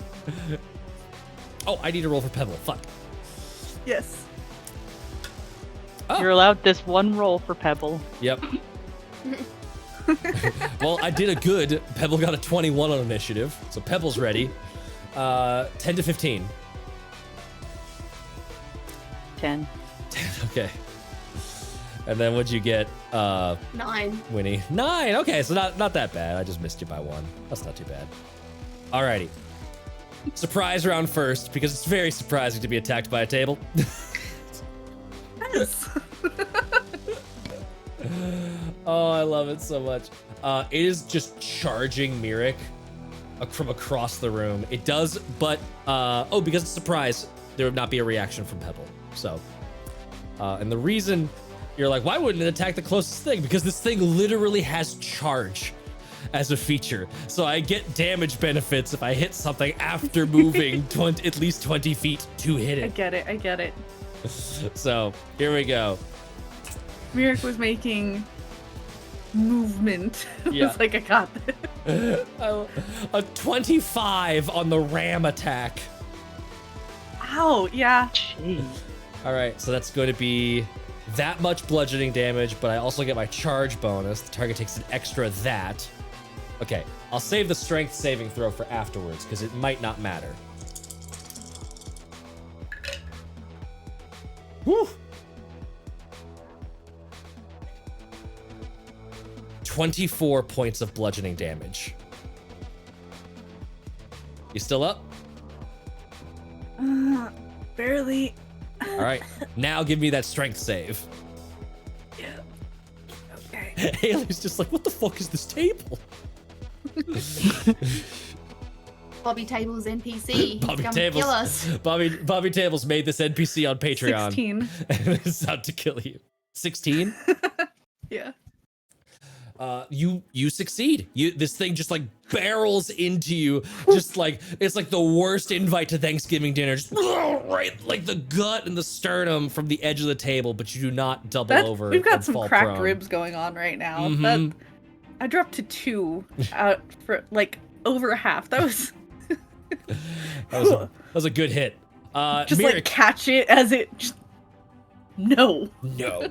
Oh, I need to roll for Pebble. Fuck. Yes. Oh. You're allowed this one roll for Pebble. Yep. Well, I did a good. Pebble got a 21 on initiative, so Pebble's ready. 10 to 15. 10. 10, okay. And then what'd you get, 9. Winnie? 9, okay, so not that bad. I just missed you by 1. That's not too bad. Alrighty. Surprise round first, because it's very surprising to be attacked by a table. Yes. Oh, I love it so much. It is just charging Mirik from across the room. It does, but because it's a surprise, there would not be a reaction from Pebble. So, and the reason you're like, why wouldn't it attack the closest thing? Because this thing literally has charge as a feature. So I get damage benefits if I hit something after moving at least 20 feet to hit I it. get it. So here we go. Mirik was making movement. It Yeah. was like, I got this. A 25 on the ram attack. Ow, yeah. Jeez. All right, so that's going to be that much bludgeoning damage, but I also get my charge bonus. The target takes an extra that. Okay, I'll save the strength saving throw for afterwards because it might not matter. Woo! 24 points of bludgeoning damage. You still up? Barely. All right, now give me that strength save. Yeah. Okay. Haley's just like, what the fuck is this table? Bobby Table's NPC. Bobby Come Tables. kill us. Bobby Tables made this NPC on Patreon. 16. And it's out to kill you. 16? Yeah. You succeed. This thing just like barrels into you, just like it's like the worst invite to Thanksgiving dinner. Just right like the gut and the sternum from the edge of the table, but you do not double over. We've got and some fall cracked prone. ribs going on right now. Mhm. I dropped to 2 out for over half. That was That was a good hit. just Mirik, like catch it as it just no. no.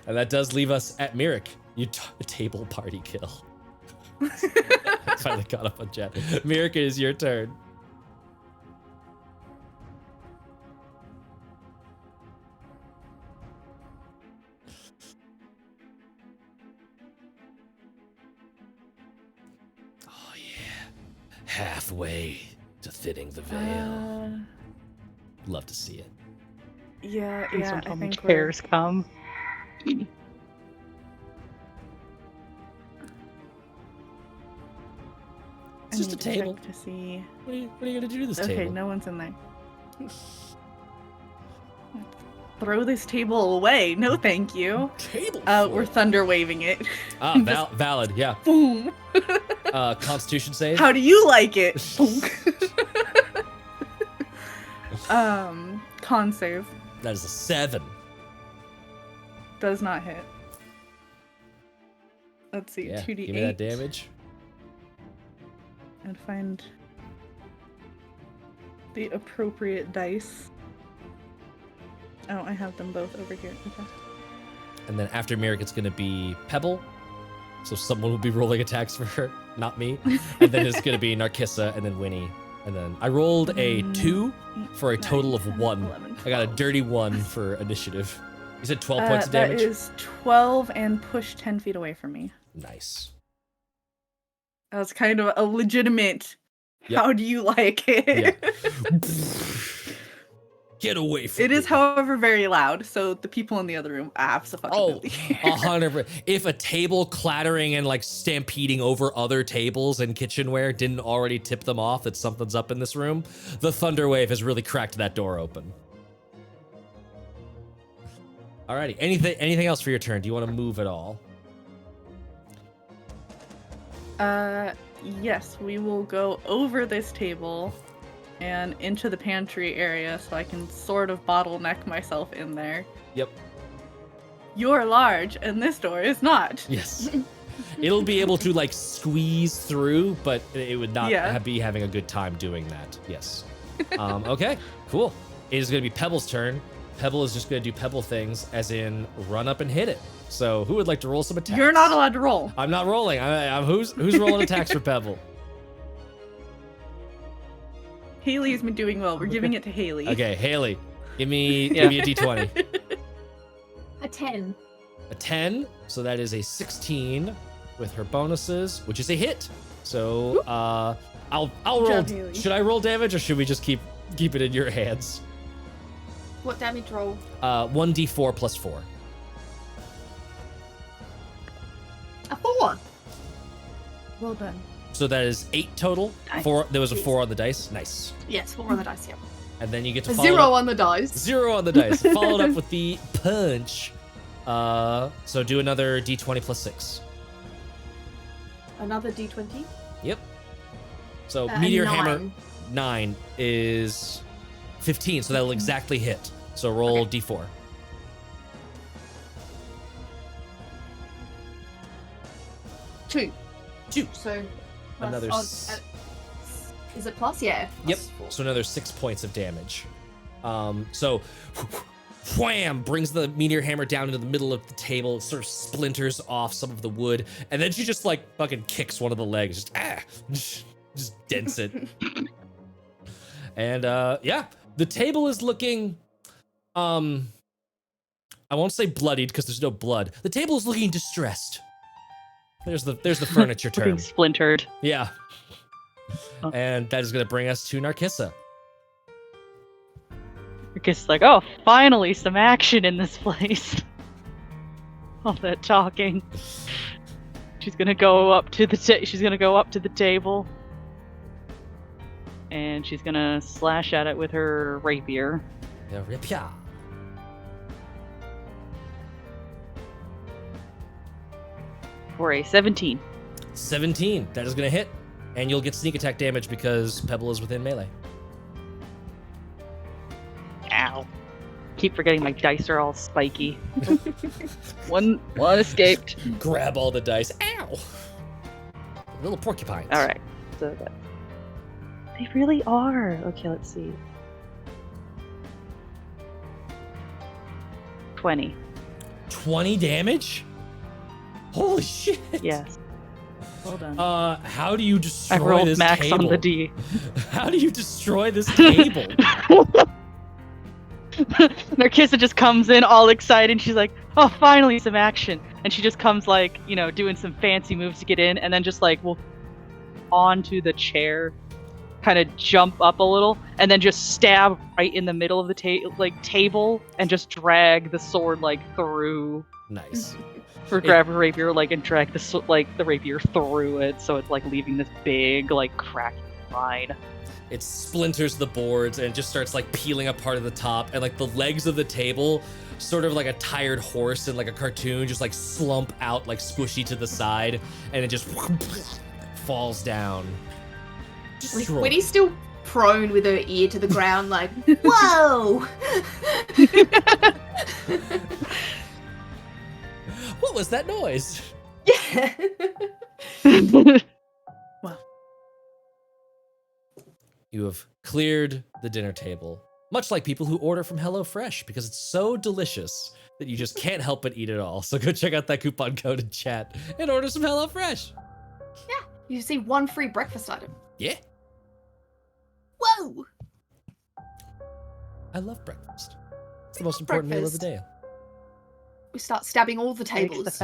And that does leave us at Mirik. You a table party kill. Finally caught up on chat. Mirik, it is your turn. Oh yeah. Halfway to thinning the veil. love to see it. Yeah, Please yeah. don't I tell me think chairs come. It's just a table. To see. What are you gonna do to this Okay, table? no one's in there. Throw this table away. No, thank you. Table. We're thunder waving it. Ah, valid. Yeah. Boom. Constitution save. How do you like it? Con save That is a 7. does not hit. Let's see, Yeah. 2d8. Give me that damage. And find the appropriate dice. Oh, I have them both over here. Okay. And then after Merrick, it's going to be Pebble. So someone will be rolling attacks for her, not me. And then it's going to be Narkissa and then Winny. And then I rolled a 2 for a total of 1. 11, I got a 12. dirty 1 for initiative. You said 12 points of damage? That is 12 and push 10 feet away from me. Nice. That was kind of a legitimate. Yep. How do you like it? Yeah. Get away from It me. is, however, very loud, so the people in the other room absolutely. 100%. If a table clattering and like stampeding over other tables and kitchenware didn't already tip them off that something's up in this room, the thunder wave has really cracked that door open. Alrighty. Anything else for your turn? Do you want to move at all? Yes, we will go over this table and into the pantry area so I can sort of bottleneck myself in there. Yep. You're large, and this door is not. Yes. It'll be able to like squeeze through, but it would not be having a good time doing that. Yes. Okay, cool. It is going to be Pebble's turn. Pebble is just going to do Pebble things, as in run up and hit it. So who would like to roll some attacks? You're not allowed to roll. I'm not rolling. Who's rolling attacks for Pebble? Haley's been doing well. We're giving it to Haley. Okay, Haley, give me a d20. A 10. A 10, so that is a 16 with her bonuses, which is a hit. So I'll roll. job, Haley. Should I roll damage or should we just keep it in your hands? What damage roll? 1d4 plus 4. A 4. Well done. So that is 8 total. Nice. 4. There was a 4 on the dice. Nice. Yes, 4 on the dice, yeah. And then you get to A follow 0 up- on the dice. 0 on the dice. Followed up with the punch. So do another d20 plus 6. Another d20. Yep. So meteor 9. hammer 9 is 15, so that'll exactly hit. So roll d4. Two. 2. So plus, Another is it plus? Yeah. Yep. Plus 4. So another 6 points of damage. So wham, brings the meteor hammer down into the middle of the table. It sort of splinters off some of the wood, and then she just like fucking kicks one of the legs. Just dents it. And yeah, the table is looking I won't say bloodied because there's no blood. The table is looking distressed. There's the furniture term. Looking splintered. Yeah. And that is going to bring us to Narkissa. Narkissa's like, oh, finally some action in this place. All that talking. She's gonna go up to the table, and she's gonna slash at it with her rapier. The rapier. For a 17. 17. That is going to hit. And you'll get sneak attack damage because Pebble is within melee. Ow. Keep forgetting my dice are all spiky. one escaped. Grab all the dice. Ow! Little porcupines. Alright. So that. They really are. Okay, let's see. 20. 20 damage? Holy shit! Yes. Well done. How do you I destroy rolled this max table? on the D. How do you destroy this table? Narkissa just comes in all excited and she's like, oh, finally some action. And she just comes like, doing some fancy moves to get in and then just like, onto the chair kind of jump up a little and then just stab right in the middle of the table and just drag the sword through. Nice. Or grab a rapier and drag the rapier through it, so it's leaving this big cracking line. It splinters the boards and just starts peeling apart at the top, and the legs of the table, sort of like a tired horse in a cartoon, just slump out squishy to the side, and it just falls down. Winnie's still prone with her ear to the ground, whoa! What was that noise? Yeah. Well, You have cleared the dinner table, much like people who order from HelloFresh, because it's so delicious that you just can't help but eat it all. So go check out that coupon code in chat and order some HelloFresh. Yeah, you see one free breakfast item. Yeah, Whoa! I love breakfast. It's the most important meal of the day. We start stabbing all the tables.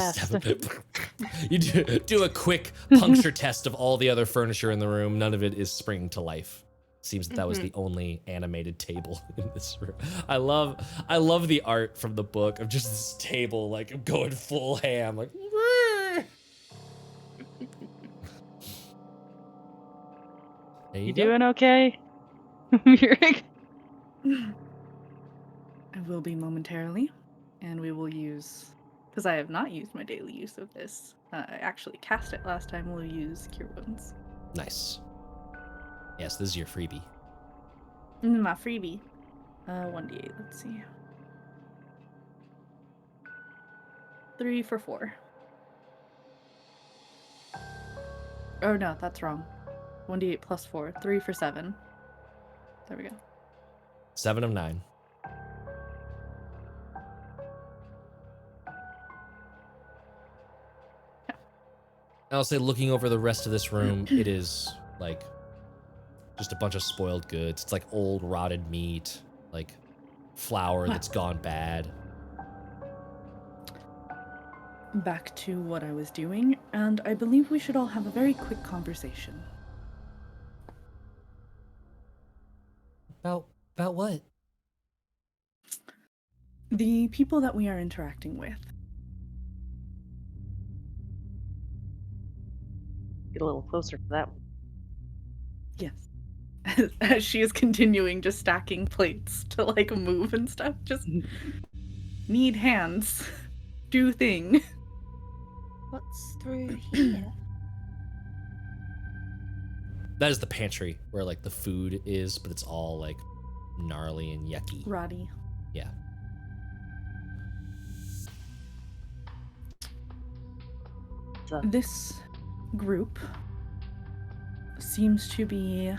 You do a quick puncture test of all the other furniture in the room. None of it is springing to life. Seems that was the only animated table in this room. I love the art from the book of just this table going full ham, There You go. doing okay? I will be momentarily, and we will use, because I have not used my daily use of this. I actually cast it last time. We'll use Cure Wounds. Nice. Yes, this is your freebie. My freebie. 1d8, let's see. 3 for 4. Oh no, that's wrong. 1d8 plus 4. 3 for 7. There we go. 7 of 9. I'll say, looking over the rest of this room, it is just a bunch of spoiled goods. It's old rotted meat, flour that's gone bad. Back to what I was doing, and I believe we should all have a very quick conversation. About what? The people that we are interacting with. Get a little closer to that one. Yes. As she is continuing just stacking plates to move and stuff. Just need hands. Do thing. What's through here? That is the pantry where the food is, but it's all gnarly and yucky. Roddy. Yeah. This group seems to be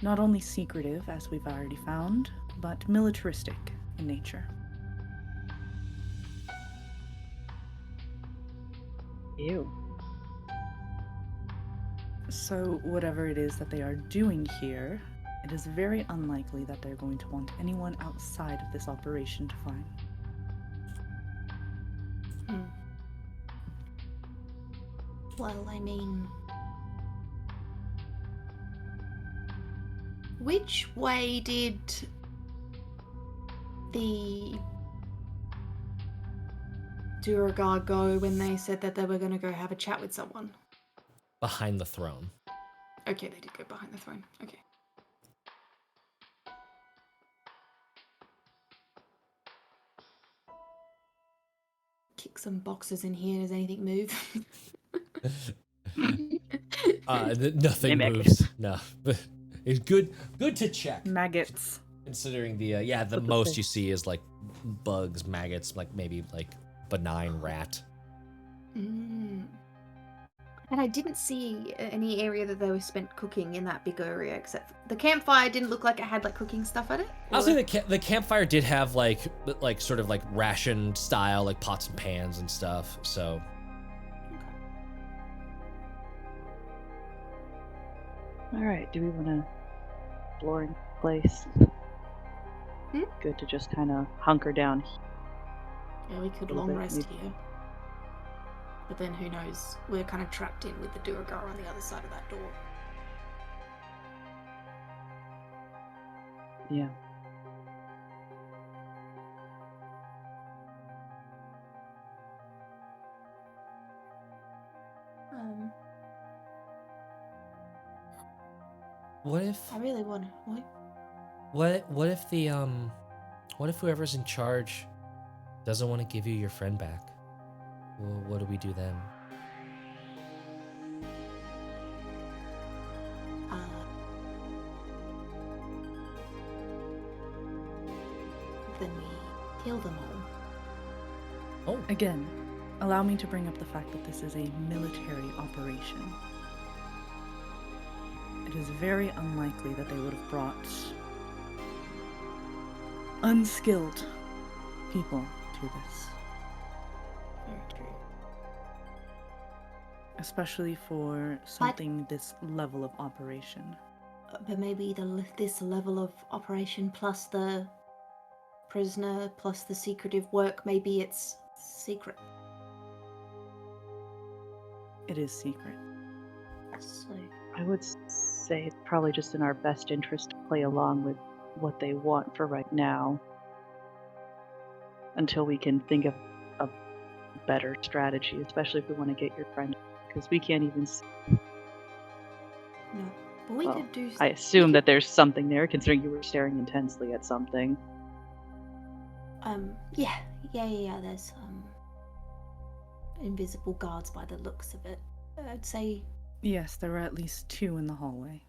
not only secretive, as we've already found, but militaristic in nature. Ew. So whatever it is that they are doing here, it is very unlikely that they're going to want anyone outside of this operation to find. Well, I mean... Which way did the duergar go when they said that they were going to go have a chat with someone? Behind the throne. Okay, they did go behind the throne. Okay. Kick some boxes in here. Does anything move? Nothing Mimic. moves. No. It's good to check. Maggots. Considering the most you see is bugs, maggots, maybe benign rat. Mm. And I didn't see any area that they were spent cooking in that big area, except the campfire didn't look like it had cooking stuff at it. I'll say the campfire did have sort of ration style pots and pans and stuff. So All right, do we want to exploring place? Good to just kind of hunker down. Yeah, we could long rest here. But then who knows? We're kind of trapped in with the duergar on the other side of that door. Yeah. What if I really want to. what if what if whoever's in charge doesn't want to give you your friend back? Well, what do we do then? Then we kill them all. Oh, Again, allow me to bring up the fact that this is a military operation. It is very unlikely that they would have brought unskilled people to this, Very true. especially for something this level of operation. But maybe this level of operation plus the prisoner plus the secretive work, maybe it's secret. It is secret. So I would say it's probably just in our best interest to play along with what they want for right now until we can think of a better strategy, especially if we want to get your friend, because we can't even see. no, but we Well, could do. I assume that there's something there, considering you were staring intensely at something. Yeah. There's invisible guards by the looks of it. I'd say Yes, there were at least 2 in the hallway.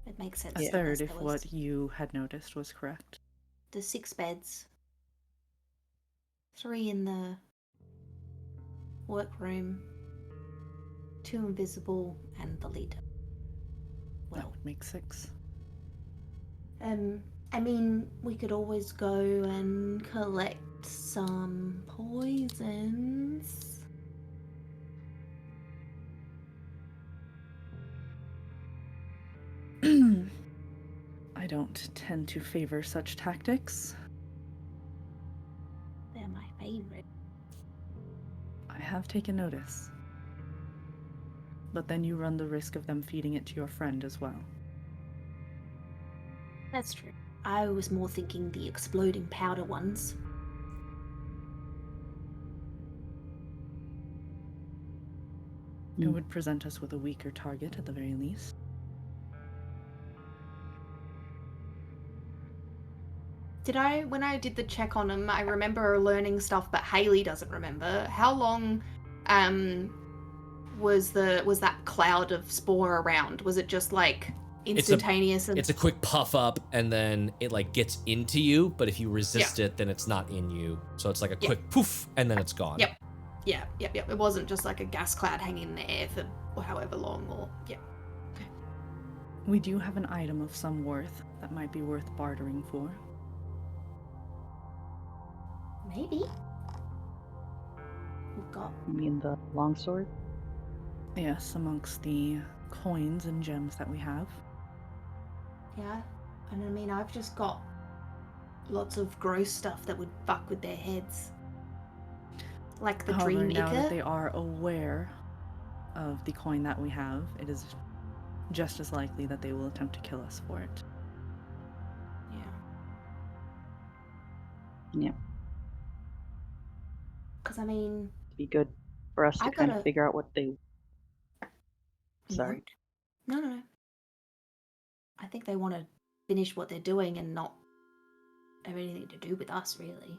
it makes sense. A unless third, there if was what you had noticed was correct. the 6 beds, 3 in the workroom, 2 invisible, and the leader. That Well, would make 6. I mean, we could always go and collect some poisons. I don't tend to favor such tactics. They're my favorite. I have taken notice. But then you run the risk of them feeding it to your friend as well. That's true. I was more thinking the exploding powder ones. It would present us with a weaker target at the very least. When I did the check on them, I remember learning stuff, but Haley doesn't remember. How long was that cloud of spore around? Was it just like instantaneous? It's a quick puff up, and then it like gets into you. But if you resist it, then it's not in you. So it's like a quick poof, and then it's gone. Yep. It wasn't just like a gas cloud hanging in the air for however long. We do have an item of some worth that might be worth bartering for. Maybe. We've got. You mean the longsword? Yes, amongst the coins and gems that we have. Yeah, and I mean, I've just got lots of gross stuff that would fuck with their heads. Like the However, dream now that ichor. they are aware of the coin that we have, it is just as likely that they will attempt to kill us for it. Yeah. Yeah. Because, I mean... It'd be good for us to kind of figure out what they... Sorry. No. I think they want to finish what they're doing and not have anything to do with us, really.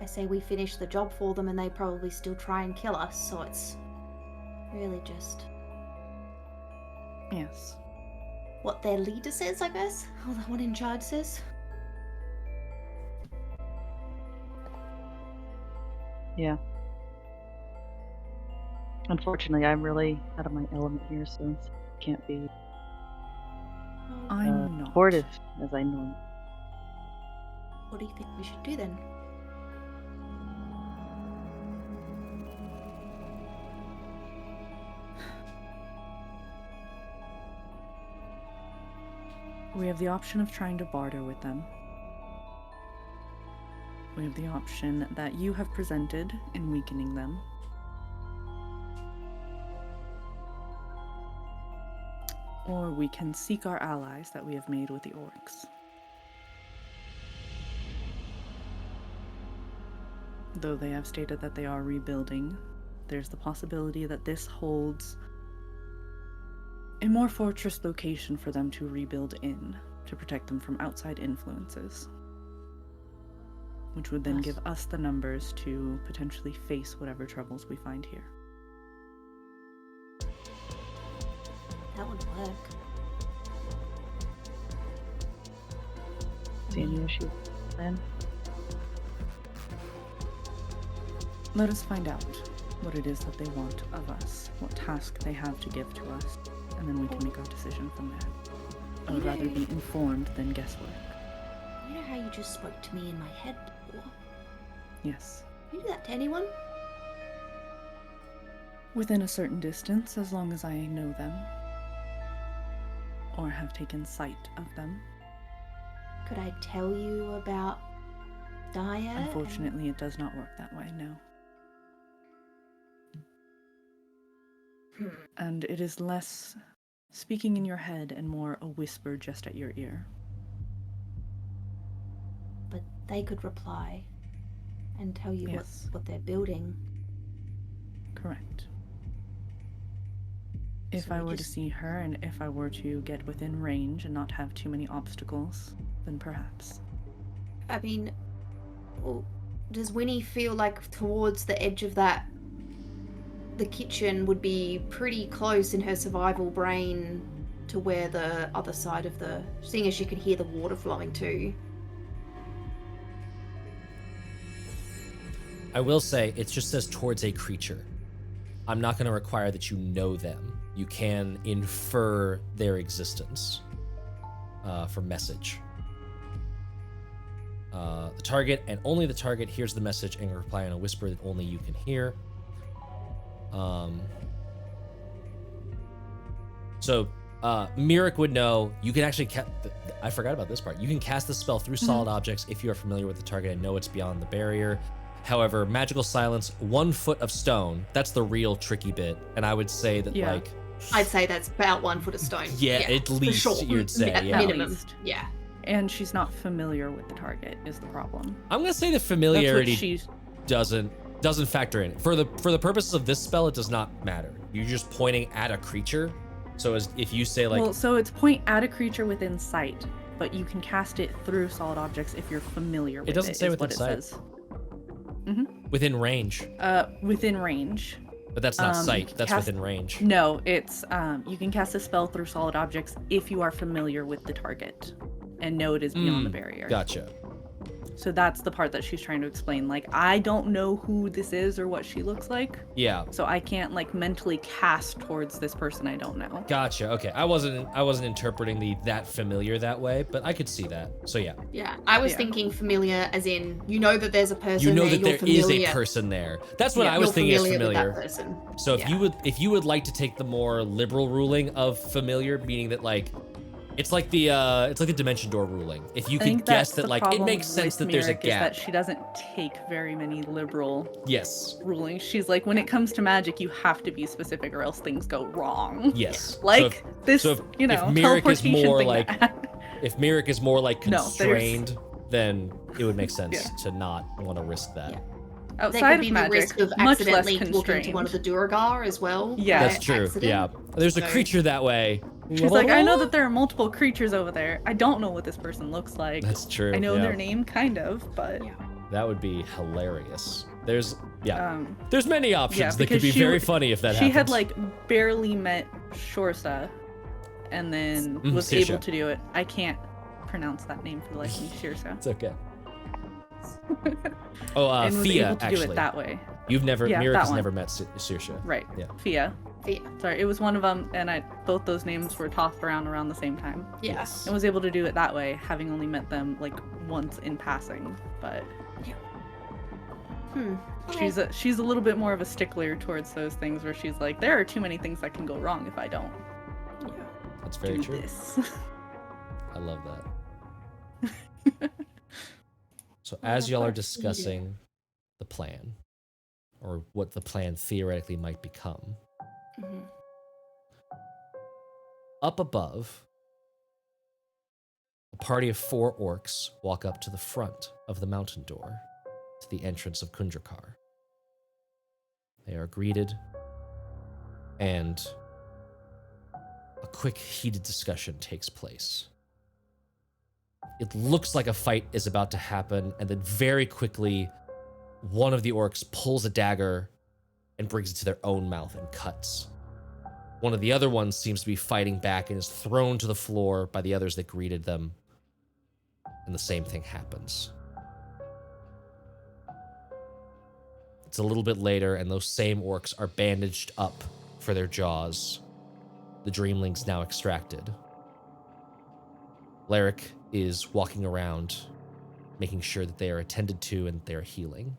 I say we finish the job for them and they probably still try and kill us, so it's really just... Yes. what their leader says, I guess? Or the one in charge says? Yeah. Unfortunately, I'm really out of my element here, so I can't be I'm not. supportive as I normally. What do you think we should do then? We have the option of trying to barter with them. We have the option that you have presented in weakening them. Or we can seek our allies that we have made with the orcs. Though they have stated that they are rebuilding, there's the possibility that this holds a more fortress location for them to rebuild in, to protect them from outside influences. Which would then give us the numbers to potentially face whatever troubles we find here. That would work. See any issue then? Let us find out what it is that they want of us, what task they have to give to us, and then we can make our decision from there. I would rather be informed than guesswork. You know how you just spoke to me in my head before? Yes. You do that to anyone? Within a certain distance, as long as I know them. Or have taken sight of them. Could I tell you about Daja? Unfortunately, it does not work that way, no. And it is less speaking in your head and more a whisper just at your ear. But they could reply and tell you Yes. what they're building. Correct. If So I we were to just- see her and if I were to get within range and not have too many obstacles, then perhaps. I mean, well, does Winnie feel like towards the edge of that, the kitchen would be pretty close in her survival brain to where the other side of the, seeing as she could hear the water flowing too? I will say, it just says towards a creature. I'm not going to require that you know them. You can infer their existence for message. The target and only the target hears the message and can reply in a whisper that only you can hear. So Mirik would know. You can actually I forgot about this part. You can cast the spell through solid objects if you are familiar with the target and know it's beyond the barrier. However, magical silence, 1 foot of stone, that's the real tricky bit. And I would say that, Yeah. like, I'd say that's about 1 foot of stone. at for least sure. you'd say, At yeah. minimum. At least. Yeah. And she's not familiar with the target is the problem. I'm gonna say the That's what familiarity she's... doesn't factor in. For the purposes of this spell, it does not matter. You're just pointing at a creature. So as if you say, like, Well, so it's point at a creature within sight, but you can cast it through solid objects if you're familiar with it. doesn't say is within what sight. It says. within range, Within range. but that's not you sight. can That's cast- within range. No, it's you can cast a spell through solid objects if you are familiar with the target and know it is beyond the barrier. Gotcha. So that's the part that she's trying to explain. Like, I don't know who this is or what she looks like, Yeah. so I can't like mentally cast towards this person I don't know. Gotcha. Okay. I wasn't interpreting that familiar that way, but I could see that. So yeah. Yeah. I was Yeah. thinking familiar as in, you know that there's a person You know there, that there you're is familiar. a person there. That's what Yeah, I was You're thinking as with familiar. that person. So if Yeah. you would like to take the more liberal ruling of familiar, meaning that, like, it's like the dimension door ruling. If you I can think guess that's that, the like, it problem makes sense with that there's a Mirik is that gap. she doesn't take very many liberal Yes. rulings. She's like, when it comes to magic, you have to be specific or else things go wrong. Yes. Like this, so if teleportation Mirik is more thing like that- if Mirik is more like No, there's- constrained, then it would make sense Yeah. to not want to risk that. Yeah. outside There could be of magic, the risk of much less accidentally talking constrained. to one of the duergar as well. Yeah. by That's true. accident. Yeah. There's a So- creature that way. She's like, I know that there are multiple creatures over there. I don't know what this person looks like. That's true. I know yeah. their name, kind of, but Yeah. That would be hilarious. There's um, there's many options yeah, that could because be she very w- funny if that she happens. had like barely met Shorsa, and then was Saoirse. able to do it. I can't pronounce that name for the life of me, Shirsa. It's okay. Oh, and was Fia, able to actually. do it that way. You've never, Yeah, Mirik that has one. never met Saoirse. Right. Yeah. Fia. Yeah. Sorry, it was one of them, and both those names were tossed around the same time. Yeah. Yes. And was able to do it that way, having only met them like once in passing. But Okay. she's a little bit more of a stickler towards those things, where she's like, there are too many things that can go wrong if I don't That's very do true. this. I love that. So as y'all are that's easier. discussing the plan, or what the plan theoretically might become, Mhm. up above, a party of 4 orcs walk up to the front of the mountain door to the entrance of Khundrukar. They are greeted, and a quick, heated discussion takes place. It looks like a fight is about to happen, and then very quickly, one of the orcs pulls a dagger and brings it to their own mouth and cuts. One of the other ones seems to be fighting back and is thrown to the floor by the others that greeted them, and the same thing happens. It's a little bit later, and those same orcs are bandaged up for their jaws. The dreamling's now extracted. Cleric is walking around, making sure that they are attended to and they are healing.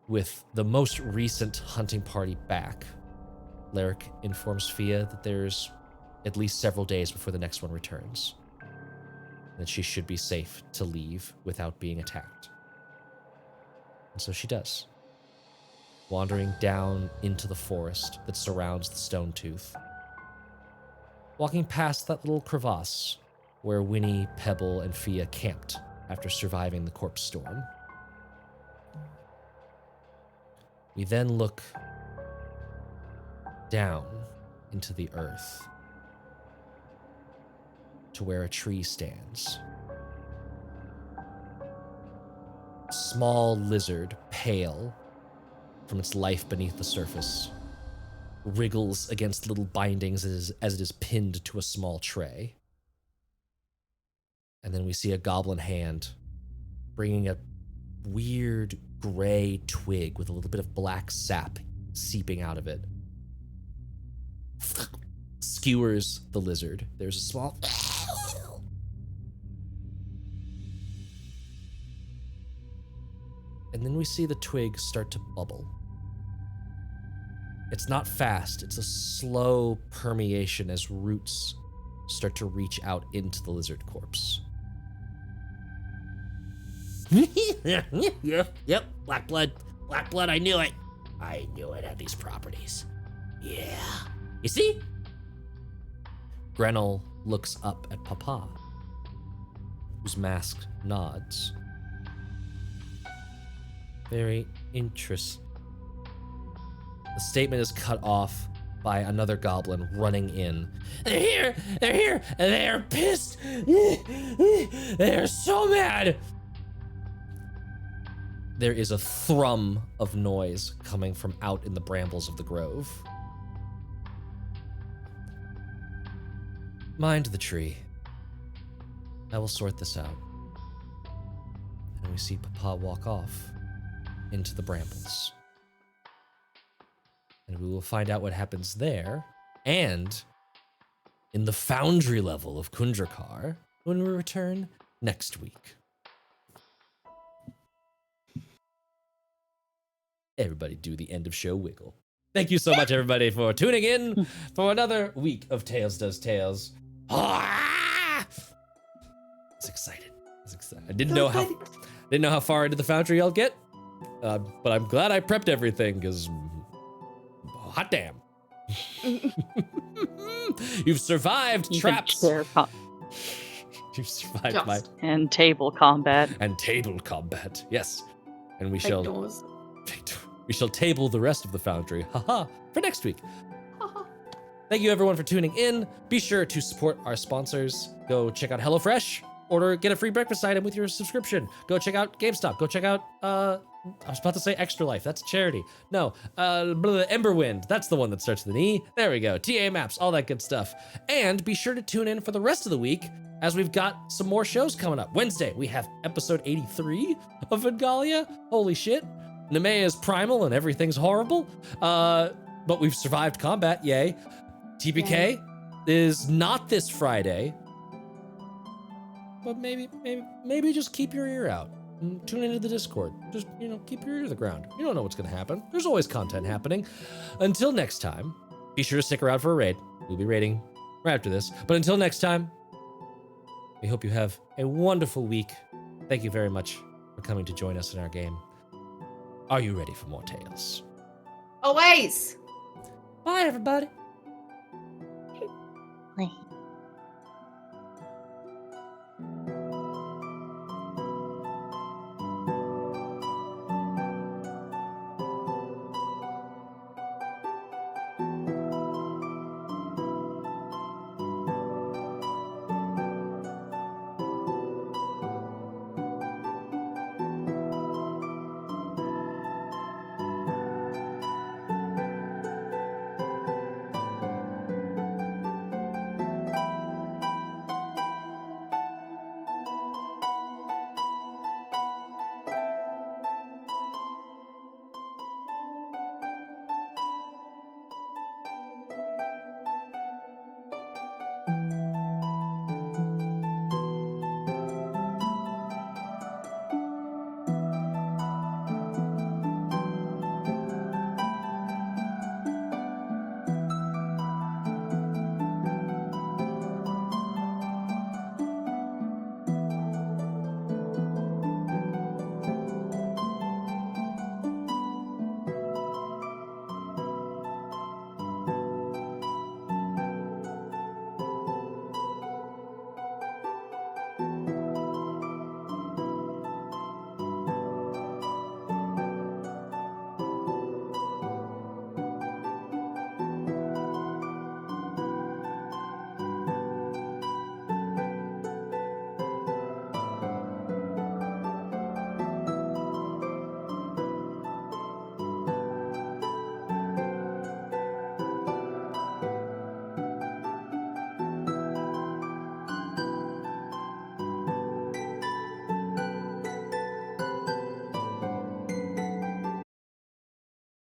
With the most recent hunting party back, Cleric informs Fia that there's at least several days before the next one returns, and that she should be safe to leave without being attacked. And so she does, wandering down into the forest that surrounds the Stone Tooth, walking past that little crevasse where Winny, Pebble, and Fia camped after surviving the corpse storm. We then look down into the earth to where a tree stands. A small lizard, pale from its life beneath the surface, wriggles against little bindings as it is pinned to a small tray. And then we see a goblin hand bringing a weird gray twig with a little bit of black sap seeping out of it. Skewers the lizard. There's a small... And then we see the twig start to bubble. It's not fast, it's a slow permeation as roots start to reach out into the lizard corpse. Yep, black blood, I knew it. I knew it had these properties. Yeah. You see? Grenell looks up at Papa, whose mask nods. Very interesting. The statement is cut off by another goblin running in. They're here, and they're pissed. They're so mad. There is a thrum of noise coming from out in the brambles of the grove. Mind the tree. I will sort this out. And we see Papa walk off into the brambles. And we will find out what happens there and in the foundry level of Khundrukar when we return next week. Everybody do the end of show wiggle. Thank you so much, everybody, for tuning in for another week of Tales Does Tales. I was excited. I didn't know how far into the foundry I'll get, but I'm glad I prepped everything because hot damn. You've survived traps. You've survived and table combat. Yes, and we shall table the rest of the foundry. Haha, for next week. Thank you everyone for tuning in. Be sure to support our sponsors. Go check out HelloFresh. Get a free breakfast item with your subscription. Go check out GameStop. Go check out, I was about to say Extra Life. That's a charity. No, Emberwind. That's the one that starts with an E. There we go. TA Maps, all that good stuff. And be sure to tune in for the rest of the week as we've got some more shows coming up. Wednesday, we have episode 83 of Vengalia. Holy shit. Nemea is primal and everything's horrible. But we've survived combat, yay. TPK is not this Friday. But maybe just keep your ear out. Tune into the Discord. Just, keep your ear to the ground. You don't know what's going to happen. There's always content happening. Until next time, be sure to stick around for a raid. We'll be raiding right after this. But until next time, we hope you have a wonderful week. Thank you very much for coming to join us in our game. Are you ready for more tales? Always! Bye, everybody.